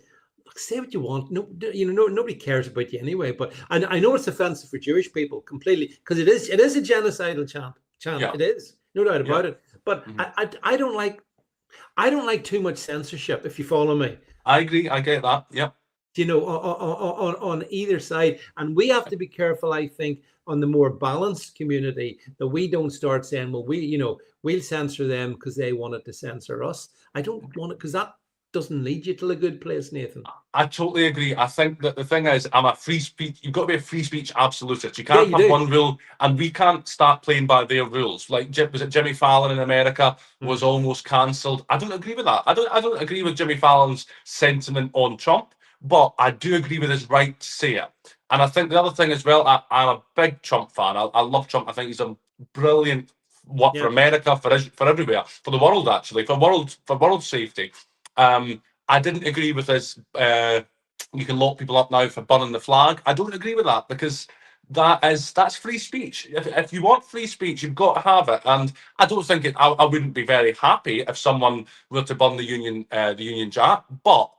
A: what you want. No, you know, nobody cares about you anyway. But I know it's offensive for Jewish people completely, because it is a genocidal chant. Yeah. It is, no doubt about it. But I don't like too much censorship, if you follow me.
B: I agree. I get that. Yeah.
A: You know, on either side, and we have to be careful, I think, on the more balanced community, that we don't start saying, well, we'll censor them because they wanted to censor us. I don't want it, because that doesn't lead you to a good place, Nathan.
B: I totally agree. I think that the thing is, I'm a free speech. You've got to be a free speech absolutist. You can't have one rule, and we can't start playing by their rules. Like, was it Jimmy Fallon in America was almost cancelled? I don't agree with that. I don't agree with Jimmy Fallon's sentiment on Trump, but I do agree with his right to say it. And I think the other thing as well, I'm a big Trump fan. I love Trump. I think he's a brilliant for America, for everywhere, for the world, actually, for world safety. I didn't agree with his you can lock people up now for burning the flag. I don't agree with that, because that's free speech. If you want free speech, you've got to have it. And I don't think I wouldn't be very happy if someone were to burn the Union Jack, but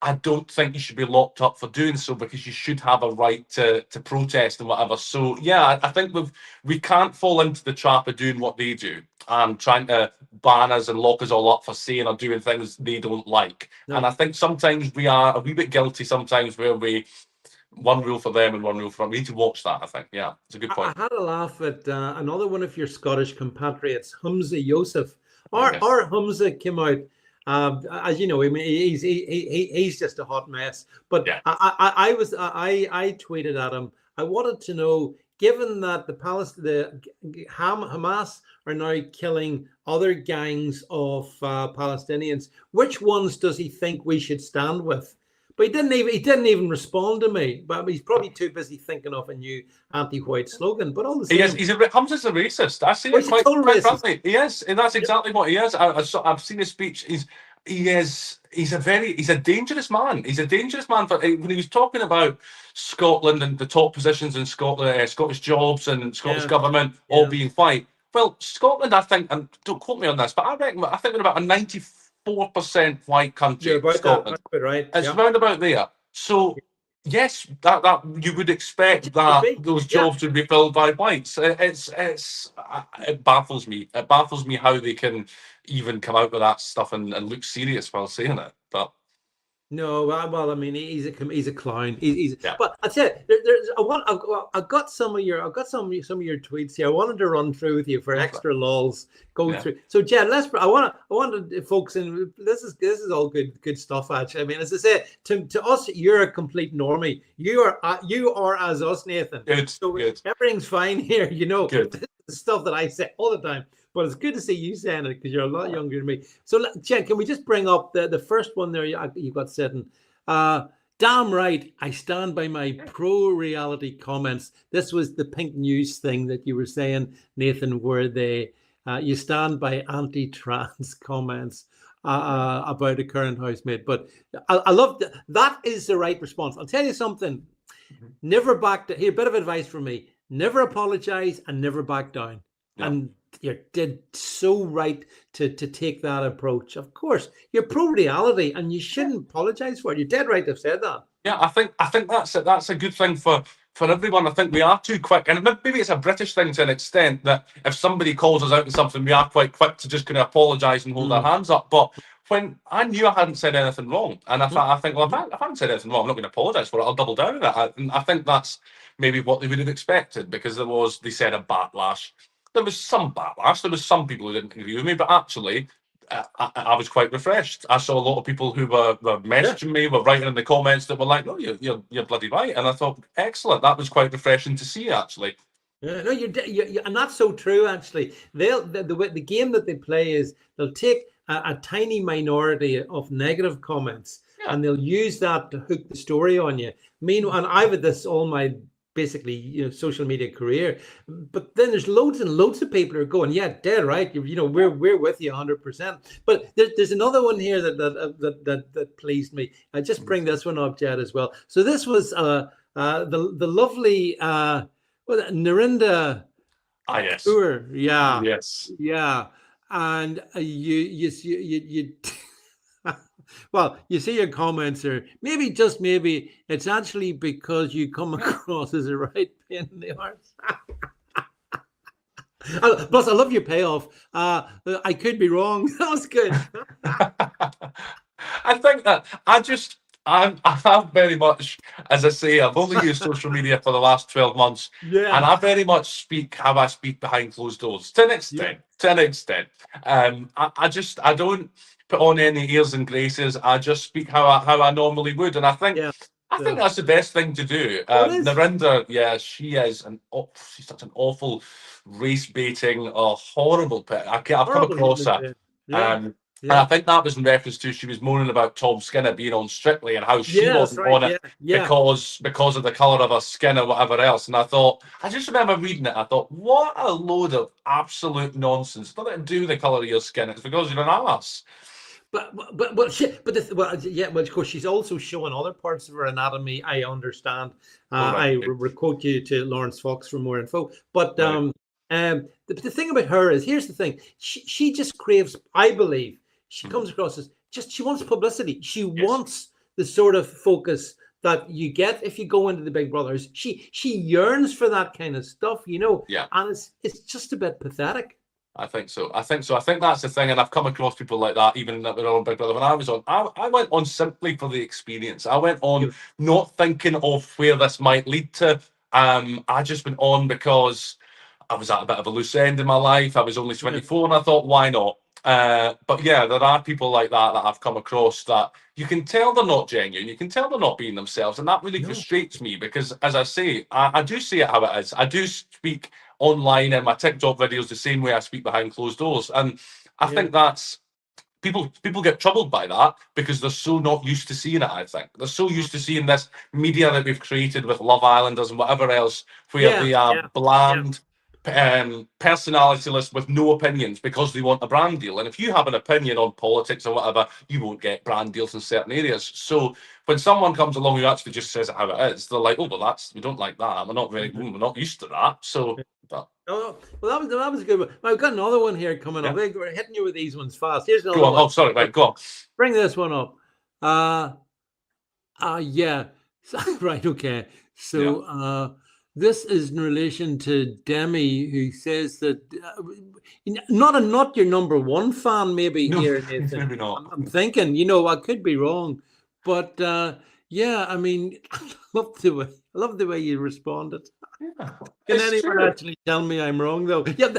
B: I don't think you should be locked up for doing so, because you should have a right to protest and whatever. So yeah, I think we can't fall into the trap of doing what they do and trying to ban us and lock us all up for saying or doing things they don't like. No. And I think sometimes we are a wee bit guilty sometimes, where we one rule for them and one rule for them. We need to watch that, I think. Yeah, it's a good point.
A: I had a laugh at another one of your Scottish compatriots, Humza Yousaf. Our Humza came out. As you know, I mean, he's just a hot mess. But yeah. I tweeted at him. I wanted to know, given that the Hamas are now killing other gangs of Palestinians, which ones does he think we should stand with? But he didn't even respond to me. But he's probably too busy thinking of a new anti-white slogan. But all the same,
B: Humza's a racist. I see it quite frankly. He is, and that's exactly what he is. I've seen his speech. He's a dangerous man. He's a dangerous man. When he was talking about Scotland and the top positions in Scotland, Scottish jobs and Scottish government all being white. Well, Scotland, I think, and don't quote me on this, but I think we're about a 94% white country. Scotland,
A: right?
B: It's round about there. So yes, that you would expect that those jobs would be filled by whites. It baffles me. It baffles me how they can even come out with that stuff and look serious while saying it. But
A: no, well, I mean, he's a clown. But I tell you, I've got some of your tweets here. I wanted to run through with you for extra lols. Through. So, Jen, I wanted to focus in. This is all good stuff. Actually, I mean, as I say, to us, you're a complete normie. You are as us, Nathan.
B: Good.
A: So
B: good.
A: Everything's fine here. You know,
B: good.
A: This is the stuff that I say all the time. But it's good to see you saying it, because you're a lot younger than me. So, Jen, can we just bring up the first one there you got sitting? Damn right, I stand by my pro-reality comments. This was the pink news thing that you were saying, Nathan, where you stand by anti-trans comments about a current housemate. But I love that is the right response. I'll tell you something. Never back down. Here, a bit of advice from me. Never apologize and never back down. Yeah. And you did so right to take that approach. Of course, you're pro-reality and you shouldn't apologize for it. You're dead right to have said that.
B: Yeah, I think that's a good thing for everyone. I think we are too quick, and maybe it's a British thing to an extent, that if somebody calls us out on something, we are quite quick to just kind of apologise and hold our hands up. But when I knew I hadn't said anything wrong, and I think, well, if I haven't said anything wrong, I'm not going to apologise for it. I'll double down on it. And I think that's maybe what they would have expected, because they said a backlash. There was some backlash. There was some people who didn't agree with me, but actually, I was quite refreshed. I saw a lot of people who were messaging me, were writing in the comments that were like, "No, you're bloody right," and I thought, excellent. That was quite refreshing to see, actually.
A: Yeah, no, and that's so true. Actually, the game that they play is they'll take a tiny minority of negative comments, and they'll use that to hook the story on you. Meanwhile, and I've had this all my basically social media career, but then there's loads and loads of people who are going, yeah, dead right. We're with you 100%. But there's another one here that pleased me. I just bring this one up, Jed, as well. So this was the lovely. Narinda.
B: Yes.
A: Tour. Yeah.
B: Yes.
A: Yeah. And you well, you see your comments are maybe just maybe it's actually because you come across as a right pain in the arse. Plus, I love your payoff. I could be wrong. That was good.
B: I think that I have very much, as I say, I've only used social media for the last 12 months.
A: Yeah.
B: And I very much speak how I speak behind closed doors, to an extent. To an extent. I don't put on any airs and graces. I just speak how I normally would. And I think that's the best thing to do. Narinda, she's such an awful race baiting, horrible pit. I've come across her. And I think that was in reference to she was moaning about Tom Skinner being on Strictly and how she wasn't on it because of the colour of her skin or whatever else. And I just remember reading it. I thought, what a load of absolute nonsense. It's nothing to do with the colour of your skin. It's because you're an ass.
A: But of course, she's also showing other parts of her anatomy. I understand. I quote you to Lawrence Fox for more info. But the thing about her is, here's the thing: she just craves. I believe she comes across as she wants publicity. She wants the sort of focus that you get if you go into the Big Brothers. She yearns for that kind of stuff,
B: Yeah.
A: And it's just a bit pathetic.
B: I think so. I think that's the thing, and I've come across people like that even with our own Big Brother. When I was on, I went on simply for the experience. I went on not thinking of where this might lead to. I just went on because I was at a bit of a loose end in my life. I was only 24, and I thought, why not? But yeah, there are people like that I've come across that you can tell they're not genuine. You can tell they're not being themselves, and that really frustrates me because, as I say, I do see it how it is. I do speak online in my TikTok videos the same way I speak behind closed doors, and I think that's people get troubled by that because they're so not used to seeing it. I think they're so used to seeing this media that we've created with Love Islanders and whatever else, where they are bland. Personalityless with no opinions because they want a brand deal. And if you have an opinion on politics or whatever, you won't get brand deals in certain areas. So when someone comes along who actually just says it how it is, they're like, oh, well, we don't like that. We're not used to that. So
A: well, that was a good one. I've got another one here coming up. We're hitting you with these ones fast. Here's another one.
B: Oh, sorry, right, go on.
A: Bring this one up. Right, okay. So this is in relation to Demi, who says that not your number one fan, maybe here, Nathan.
B: Maybe not.
A: I'm thinking, I could be wrong, but I mean, I love the way you responded.
B: Yeah,
A: Can anyone actually tell me I'm wrong though? Yeah,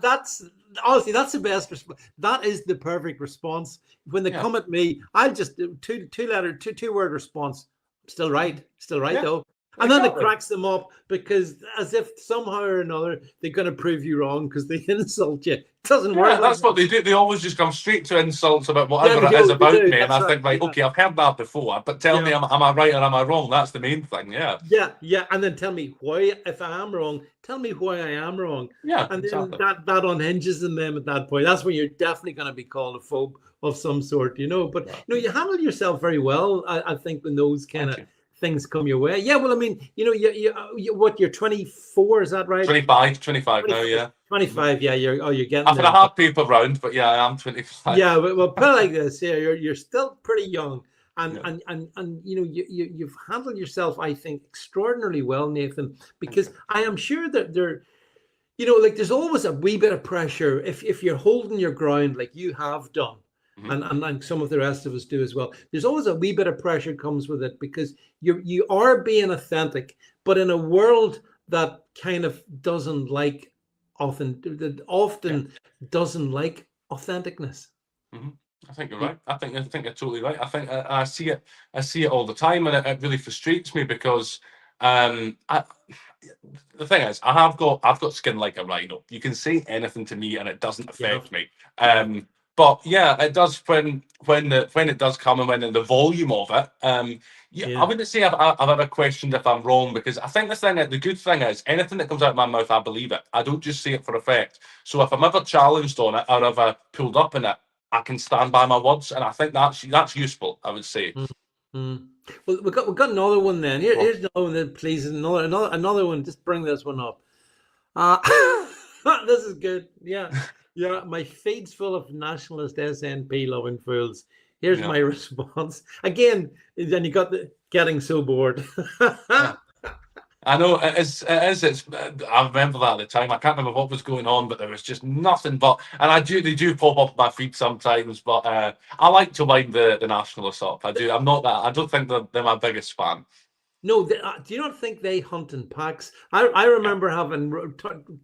A: that's honestly that's the best response. That is the perfect response. When they come at me, I'll just do two-word response. Still right though. And then it cracks them up because as if somehow or another they're going to prove you wrong because they insult you. It doesn't work.
B: That's what they do. They always just come straight to insults about whatever it is about me. And I think, okay, I've heard that before, but tell me, am I right or am I wrong? That's the main thing,
A: Yeah. And then tell me why, if I am wrong, tell me why I am wrong.
B: Yeah,
A: and then that unhinges in them at that point. That's when you're definitely going to be called a phobe of some sort, But, you handle yourself very well, I think, when those kind of things come your way. Yeah, well, I mean, you're 24, is that right?
B: 25 now, yeah.
A: 25, yeah. You're getting.
B: I've had a hard paper round, but yeah, I am 25.
A: Yeah, well, put it like this. Yeah, you're still pretty young, and you've handled yourself, I think, extraordinarily well, Nathan. Because I am sure that there's always a wee bit of pressure if you're holding your ground like you have done. And some of the rest of us do as well. There's always a wee bit of pressure comes with it because you are being authentic, but in a world that kind of doesn't like that often doesn't like authenticness.
B: Mm-hmm. I think you're right. I think you're totally right. I think I see it. I see it all the time, and it really frustrates me because I, the thing is, I've got skin like a rhino. You can say anything to me, and it doesn't affect me. But yeah, it does when it does come and when the volume of it. I wouldn't say I've ever questioned if I'm wrong, because I think the good thing is anything that comes out of my mouth, I believe it. I don't just say it for effect. So if I'm ever challenged on it or ever pulled up in it, I can stand by my words, and I think that's useful, I would say.
A: Mm-hmm. Well, we got another one then. Here's another one that please, another one. Just bring this one up. This is good. Yeah. My feed's full of nationalist SNP loving fools. Here's my response. Again, then you got the getting so bored.
B: I know it is. I remember that at the time. I can't remember what was going on, but there was just nothing but. And they do pop up my feed sometimes. But I like to wind the nationalists up. I do. I'm not that. I don't think they're my biggest fan.
A: No, do you not think they hunt in packs? I remember having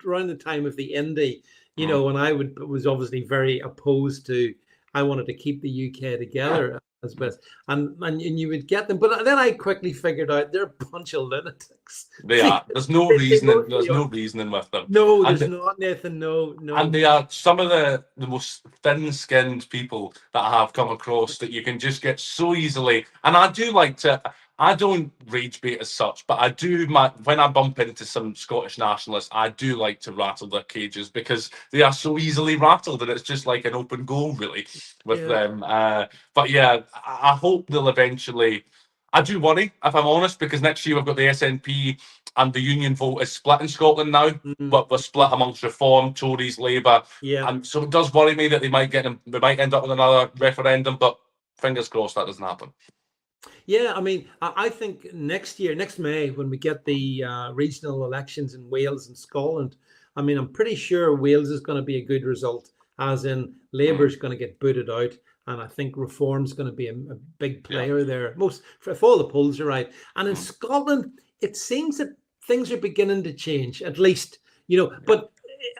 A: around the time of the Indy, when I was obviously very opposed to. I wanted to keep the UK together as best, and you would get them, but then I quickly figured out they're a bunch of lunatics.
B: They are. There's no reasoning. There's no reasoning with them.
A: No, there's not, Nathan. No.
B: And they are some of the most thin-skinned people that I have come across that you can just get so easily. And I do like to. I don't rage bait as such, but I do. When I bump into some Scottish nationalists, I do like to rattle their cages because they are so easily rattled, and it's just like an open goal, really, with them. But yeah, I hope they'll eventually. I do worry, if I'm honest, because next year we've got the SNP and the Union vote is split in Scotland now, but we're split amongst Reform, Tories, Labour, and so it does worry me that we might end up with another referendum. But fingers crossed that doesn't happen.
A: Yeah, I mean, I think next May, when we get the regional elections in Wales and Scotland, I mean, I'm pretty sure Wales is going to be a good result, as in Labour's going to get booted out, and I think Reform's going to be a big player there. If all the polls are right. And in Scotland, it seems that things are beginning to change, at least, But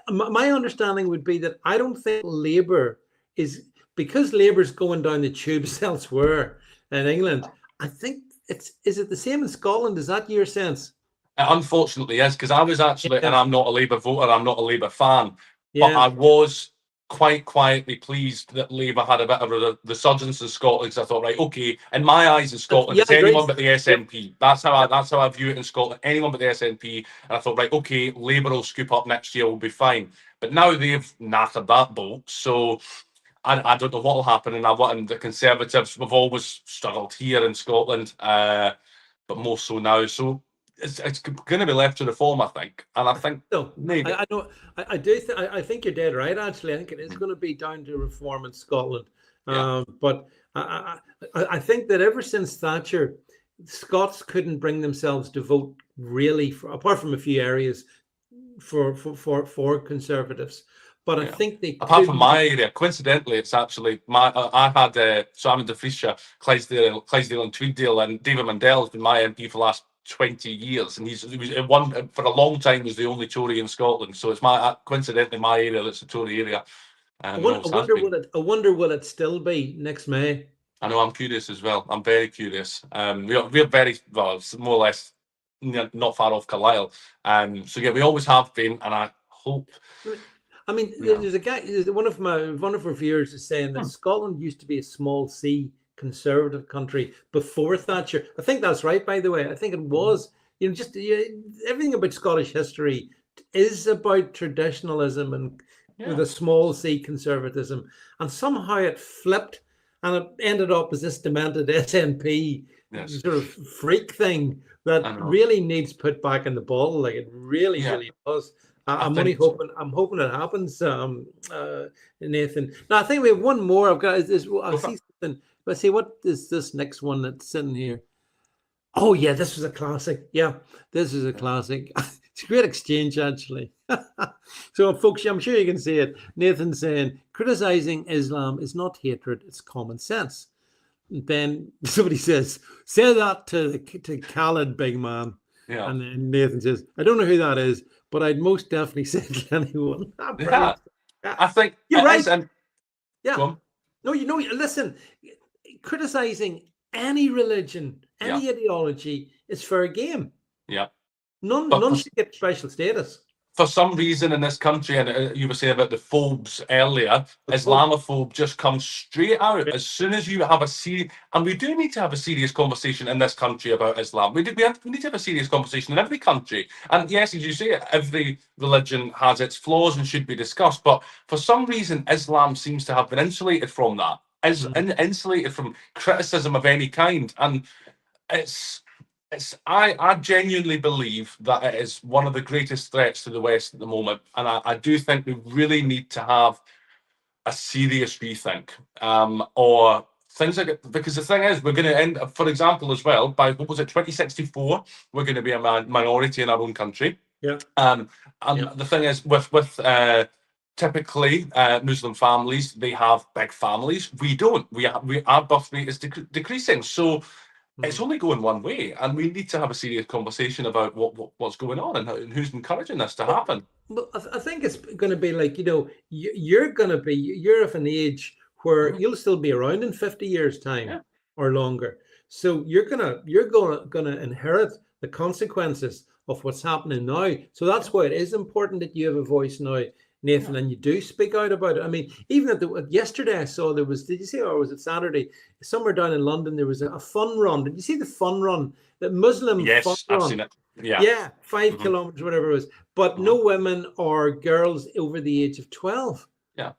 A: my understanding would be that I don't think Labour is, because Labour's going down the tubes elsewhere in England. I think is it the same in Scotland? Is that your sense?
B: It unfortunately is, because I was actually, and I'm not a Labour voter, I'm not a Labour fan, but I was quite quietly pleased that Labour had a bit of a resurgence in Scotland, because I thought, right, okay, in my eyes in Scotland, it's anyone but the SNP. That's how I view it in Scotland, anyone but the SNP. And I thought, right, okay, Labour will scoop up next year, we'll be fine. But now they've knackered that boat, so I don't know what will happen, and the Conservatives, we've always struggled here in Scotland, but more so now. So it's going to be left to Reform, I think, and I think maybe
A: I think you're dead right. Actually, I think it is going to be down to Reform in Scotland. But I think that ever since Thatcher, Scots couldn't bring themselves to vote really, apart from a few areas, for Conservatives. But I think they
B: apart from my area, coincidentally, it's actually I had so I'm in Dumfriesshire, Clydesdale and Tweeddale, and David Mundell has been my MP for the last 20 years, and he was for a long time was the only Tory in Scotland. So it's coincidentally my area that's the Tory area.
A: I wonder will it still be next May?
B: I know, I'm curious as well. I'm very curious. We're very more or less not far off Carlisle. So yeah, we always have been, and I hope.
A: I mean, there's a guy. One of our viewers is saying that Scotland used to be a small C conservative country before Thatcher. I think that's right. By the way, I think it was. Just everything about Scottish history is about traditionalism and with a small C conservatism, and somehow it flipped and it ended up as this demented SNP sort of freak thing that really needs put back in the bottle. Like it really does. I'm hoping it happens, Nathan. Now I think we have one more. I've got this. I see something. Let's see, what is this next one that's sitting here? Oh yeah, this was a classic. Yeah, this is a classic. It's a great exchange, actually. So, folks, I'm sure you can see it. Nathan saying, criticizing Islam is not hatred; it's common sense. And then somebody says, "Say that to Khaled, big man."
B: Yeah.
A: And then Nathan says, I don't know who that is, but I'd most definitely say to anyone.
B: Yeah.
A: Yeah.
B: I think
A: You're right.
B: and
A: Yeah.
B: go on.
A: No, listen, criticizing any religion,
B: Yeah.
A: any ideology is fair game.
B: Yeah.
A: None should get special status.
B: For some reason in this country, and you were saying about the phobes earlier, Islamophobe just comes straight out as soon as you have a serious, and we do need to have a serious conversation in this country about Islam. We need to have a serious conversation in every country. And yes, as you say, every religion has its flaws and should be discussed. But for some reason, Islam seems to have been insulated from that, insulated from criticism of any kind. And I genuinely believe that it is one of the greatest threats to the West at the moment, and I do think we really need to have a serious rethink, or things like it, because the thing is, we're going to end, for example, as well, by what was it, 2064, we're going to be a minority in our own country.
A: Yeah.
B: And the thing is, with typically Muslim families, they have big families. We don't. Our birth rate is decreasing. So it's only going one way, and we need to have a serious conversation about what's going on and who's encouraging this to happen.
A: Well, I think it's going to be like, you're of an age where you'll still be around in 50 years' time or longer. So you're gonna inherit the consequences of what's happening now. So that's why it is important that you have a voice now, Nathan, and you do speak out about it. I mean, even yesterday I saw did you see, or was it Saturday? Somewhere down in London, there was a fun run. Did you see the fun run? The Muslim fun run?
B: I've seen it. Yeah.
A: Yeah, 5 kilometers, whatever it was. But no women or girls over the age of 12.
B: Yeah.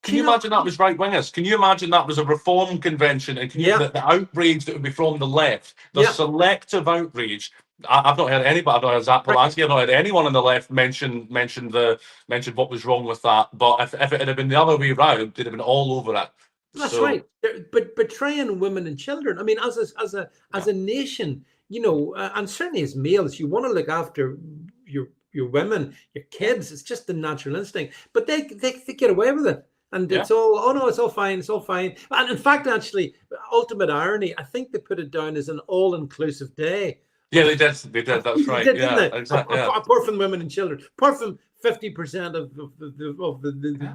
B: Can you imagine that was right wingers? Can you imagine that was a reform convention? And the outrage that would be from the left, the selective outrage. I've not heard anybody. I've not heard Zach Polanski. I've not heard anyone on the left mention what was wrong with that. But if it had been the other way around, they'd have been all over it.
A: That's right. But betraying women and children. I mean, as a nation, and certainly as males, you want to look after your women, your kids. It's just the natural instinct. But they get away with it. And it's all, oh no, it's all fine, it's all fine. And in fact, actually, ultimate irony, I think they put it down as an all-inclusive day.
B: Yeah, they did. That's right. Exactly.
A: Apart from women and children, apart from 50% of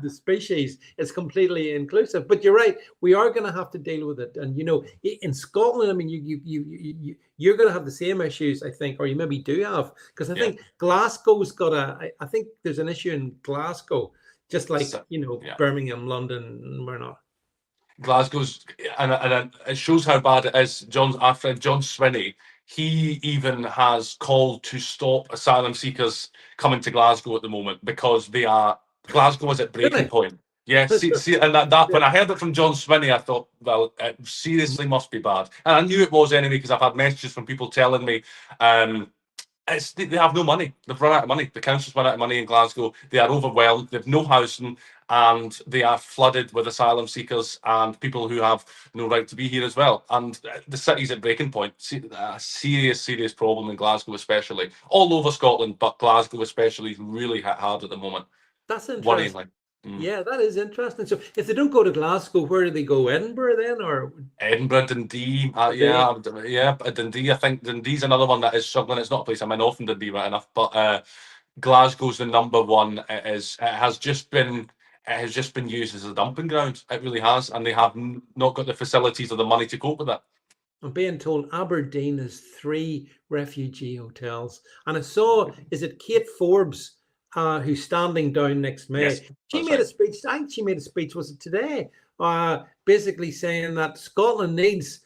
A: the species, is completely inclusive. But you're right, we are going to have to deal with it. And in Scotland, I mean, you're going to have the same issues, I think, or you maybe do have, because I think Glasgow's got I think there's an issue in Glasgow, just like Birmingham, London, we're not.
B: Glasgow's, and it shows how bad it is. Our friend John Swinney, he even has called to stop asylum seekers coming to Glasgow at the moment because Glasgow is at breaking point. Yeah, and that when I heard it from John Swinney, I thought, well, it seriously must be bad. And I knew it was anyway, because I've had messages from people telling me they have no money. They've run out of money. The council's run out of money in Glasgow. They are overwhelmed. They've no housing, and they are flooded with asylum seekers and people who have no right to be here as well. And the city's at breaking point. A serious problem in Glasgow, especially. All over Scotland, but Glasgow especially is really hit hard at the moment.
A: That's interesting. Yeah, that is interesting. So if they don't go to Glasgow, where do they go? Edinburgh then, or
B: Edinburgh, Dundee? Dundee. I think Dundee's another one that is struggling. It's not a place I'm in often, Dundee, right enough, but Glasgow's the number one. It has just been used as a dumping ground. It really has, and they have not got the facilities or the money to cope with it.
A: I'm being told Aberdeen has 3 refugee hotels, and I saw, is it Kate Forbes? Who's standing down next May?
B: Yes,
A: she made a speech. I think she made a speech. Was it today? Basically saying that Scotland needs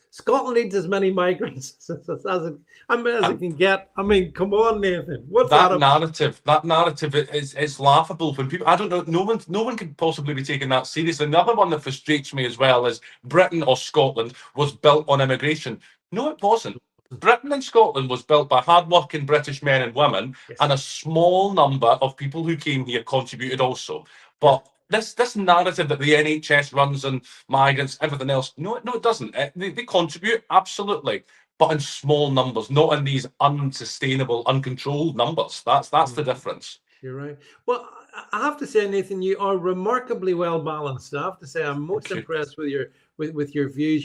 A: as many migrants as it can get. I mean, come on, Nathan. What's that
B: narrative? That narrative is laughable when people. I don't know. No one can possibly be taken that seriously. Another one that frustrates me as well is Britain or Scotland was built on immigration. No, it wasn't. Britain and Scotland was built by hard-working British men and women, and a small number of people who came here contributed also. But this narrative that the NHS runs on migrants, everything else, no, it doesn't. They contribute, absolutely, but in small numbers, not in these unsustainable, uncontrolled numbers. That's the difference.
A: You're right. Well, I have to say, Nathan, you are remarkably well balanced. I have to say, I'm most
B: Thank you.
A: impressed with your views.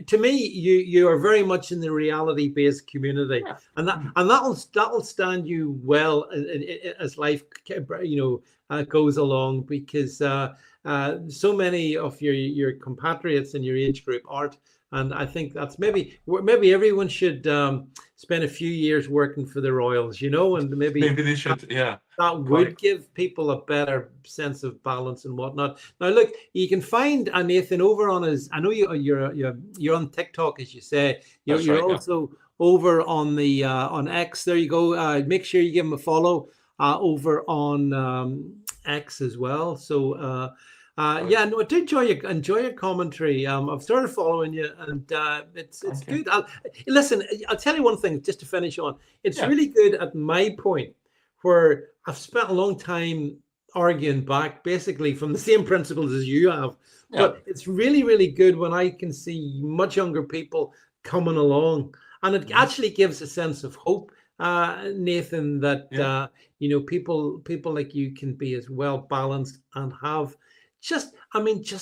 A: To me, you are very much in the reality-based community,
B: Yeah.
A: and that'll stand you well as life, goes along, because so many of your compatriots in your age group aren't. And I think that's maybe everyone should spend a few years working for the Royals, and maybe
B: Maybe they should. Yeah.
A: that would give people a better sense of balance and whatnot. Now, look, you can find Nathan over on his. I know you're on TikTok, as you say. You're
B: right,
A: also over on the on X. There you go. Make sure you give him a follow over on X as well. So. Yeah, no, I did enjoy your commentary. I've started following you, and it's good. Listen, I'll tell you one thing, just to finish on. It's really good at my point, where I've spent a long time arguing back, basically from the same principles as you have.
B: Yeah.
A: But it's really, really good when I can see much younger people coming along, and it actually gives a sense of hope, Nathan, that people like you can be as well balanced and have just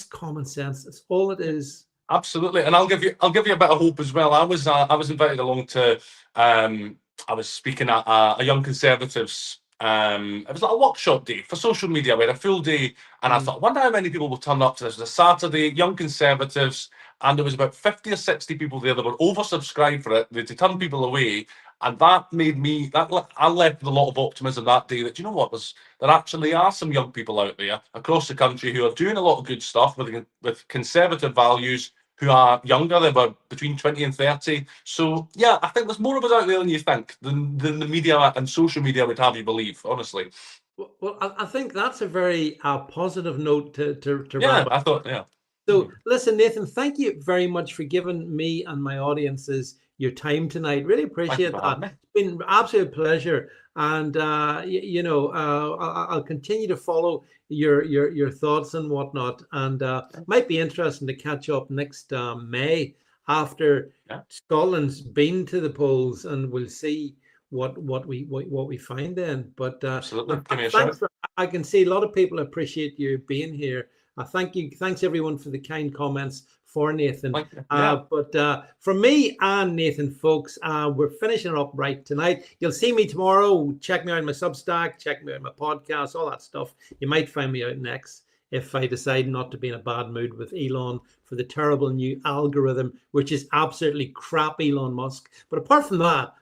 A: common sense. That's all it is.
B: Absolutely, and I'll give you a bit of hope as well. I was invited along to I was speaking at a Young Conservatives. It was like a workshop day for social media. We had a full day, and I thought, I wonder how many people will turn up to this. It was a Saturday, Young Conservatives, and there was about 50 or 60 people there that were oversubscribed for it. They turned people away, and that made me. I left with a lot of optimism that day. That there actually are some young people out there across the country who are doing a lot of good stuff with conservative values, who are younger. They were between 20 and 30. So, yeah, I think there's more of us out there than you think, than the media and social media would have you believe, honestly.
A: Well, I think that's a very positive note to
B: Yeah,
A: wrap up.
B: I thought, yeah.
A: So, listen, Nathan, thank you very much for giving me and my audiences your time tonight. Really appreciate that. It's been an absolute pleasure. And, I'll continue to follow your thoughts and whatnot. And might be interesting to catch up next May after Scotland's been to the polls, and we'll see what we find then. But
B: absolutely, give me a
A: thanks.
B: shout.
A: I can see a lot of people appreciate you being here. Thank you. Thanks everyone for the kind comments for Nathan. But from me and Nathan, folks, we're finishing up right tonight. You'll see me tomorrow. Check me out on my Substack, check me out on my podcast, all that stuff. You might find me out next if I decide not to be in a bad mood with Elon for the terrible new algorithm, which is absolutely crap, Elon Musk. But apart from that,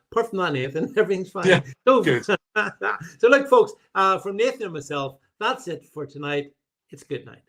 A: Nathan, everything's fine.
B: Yeah, good.
A: So look, folks, from Nathan and myself, that's it for tonight. It's good night.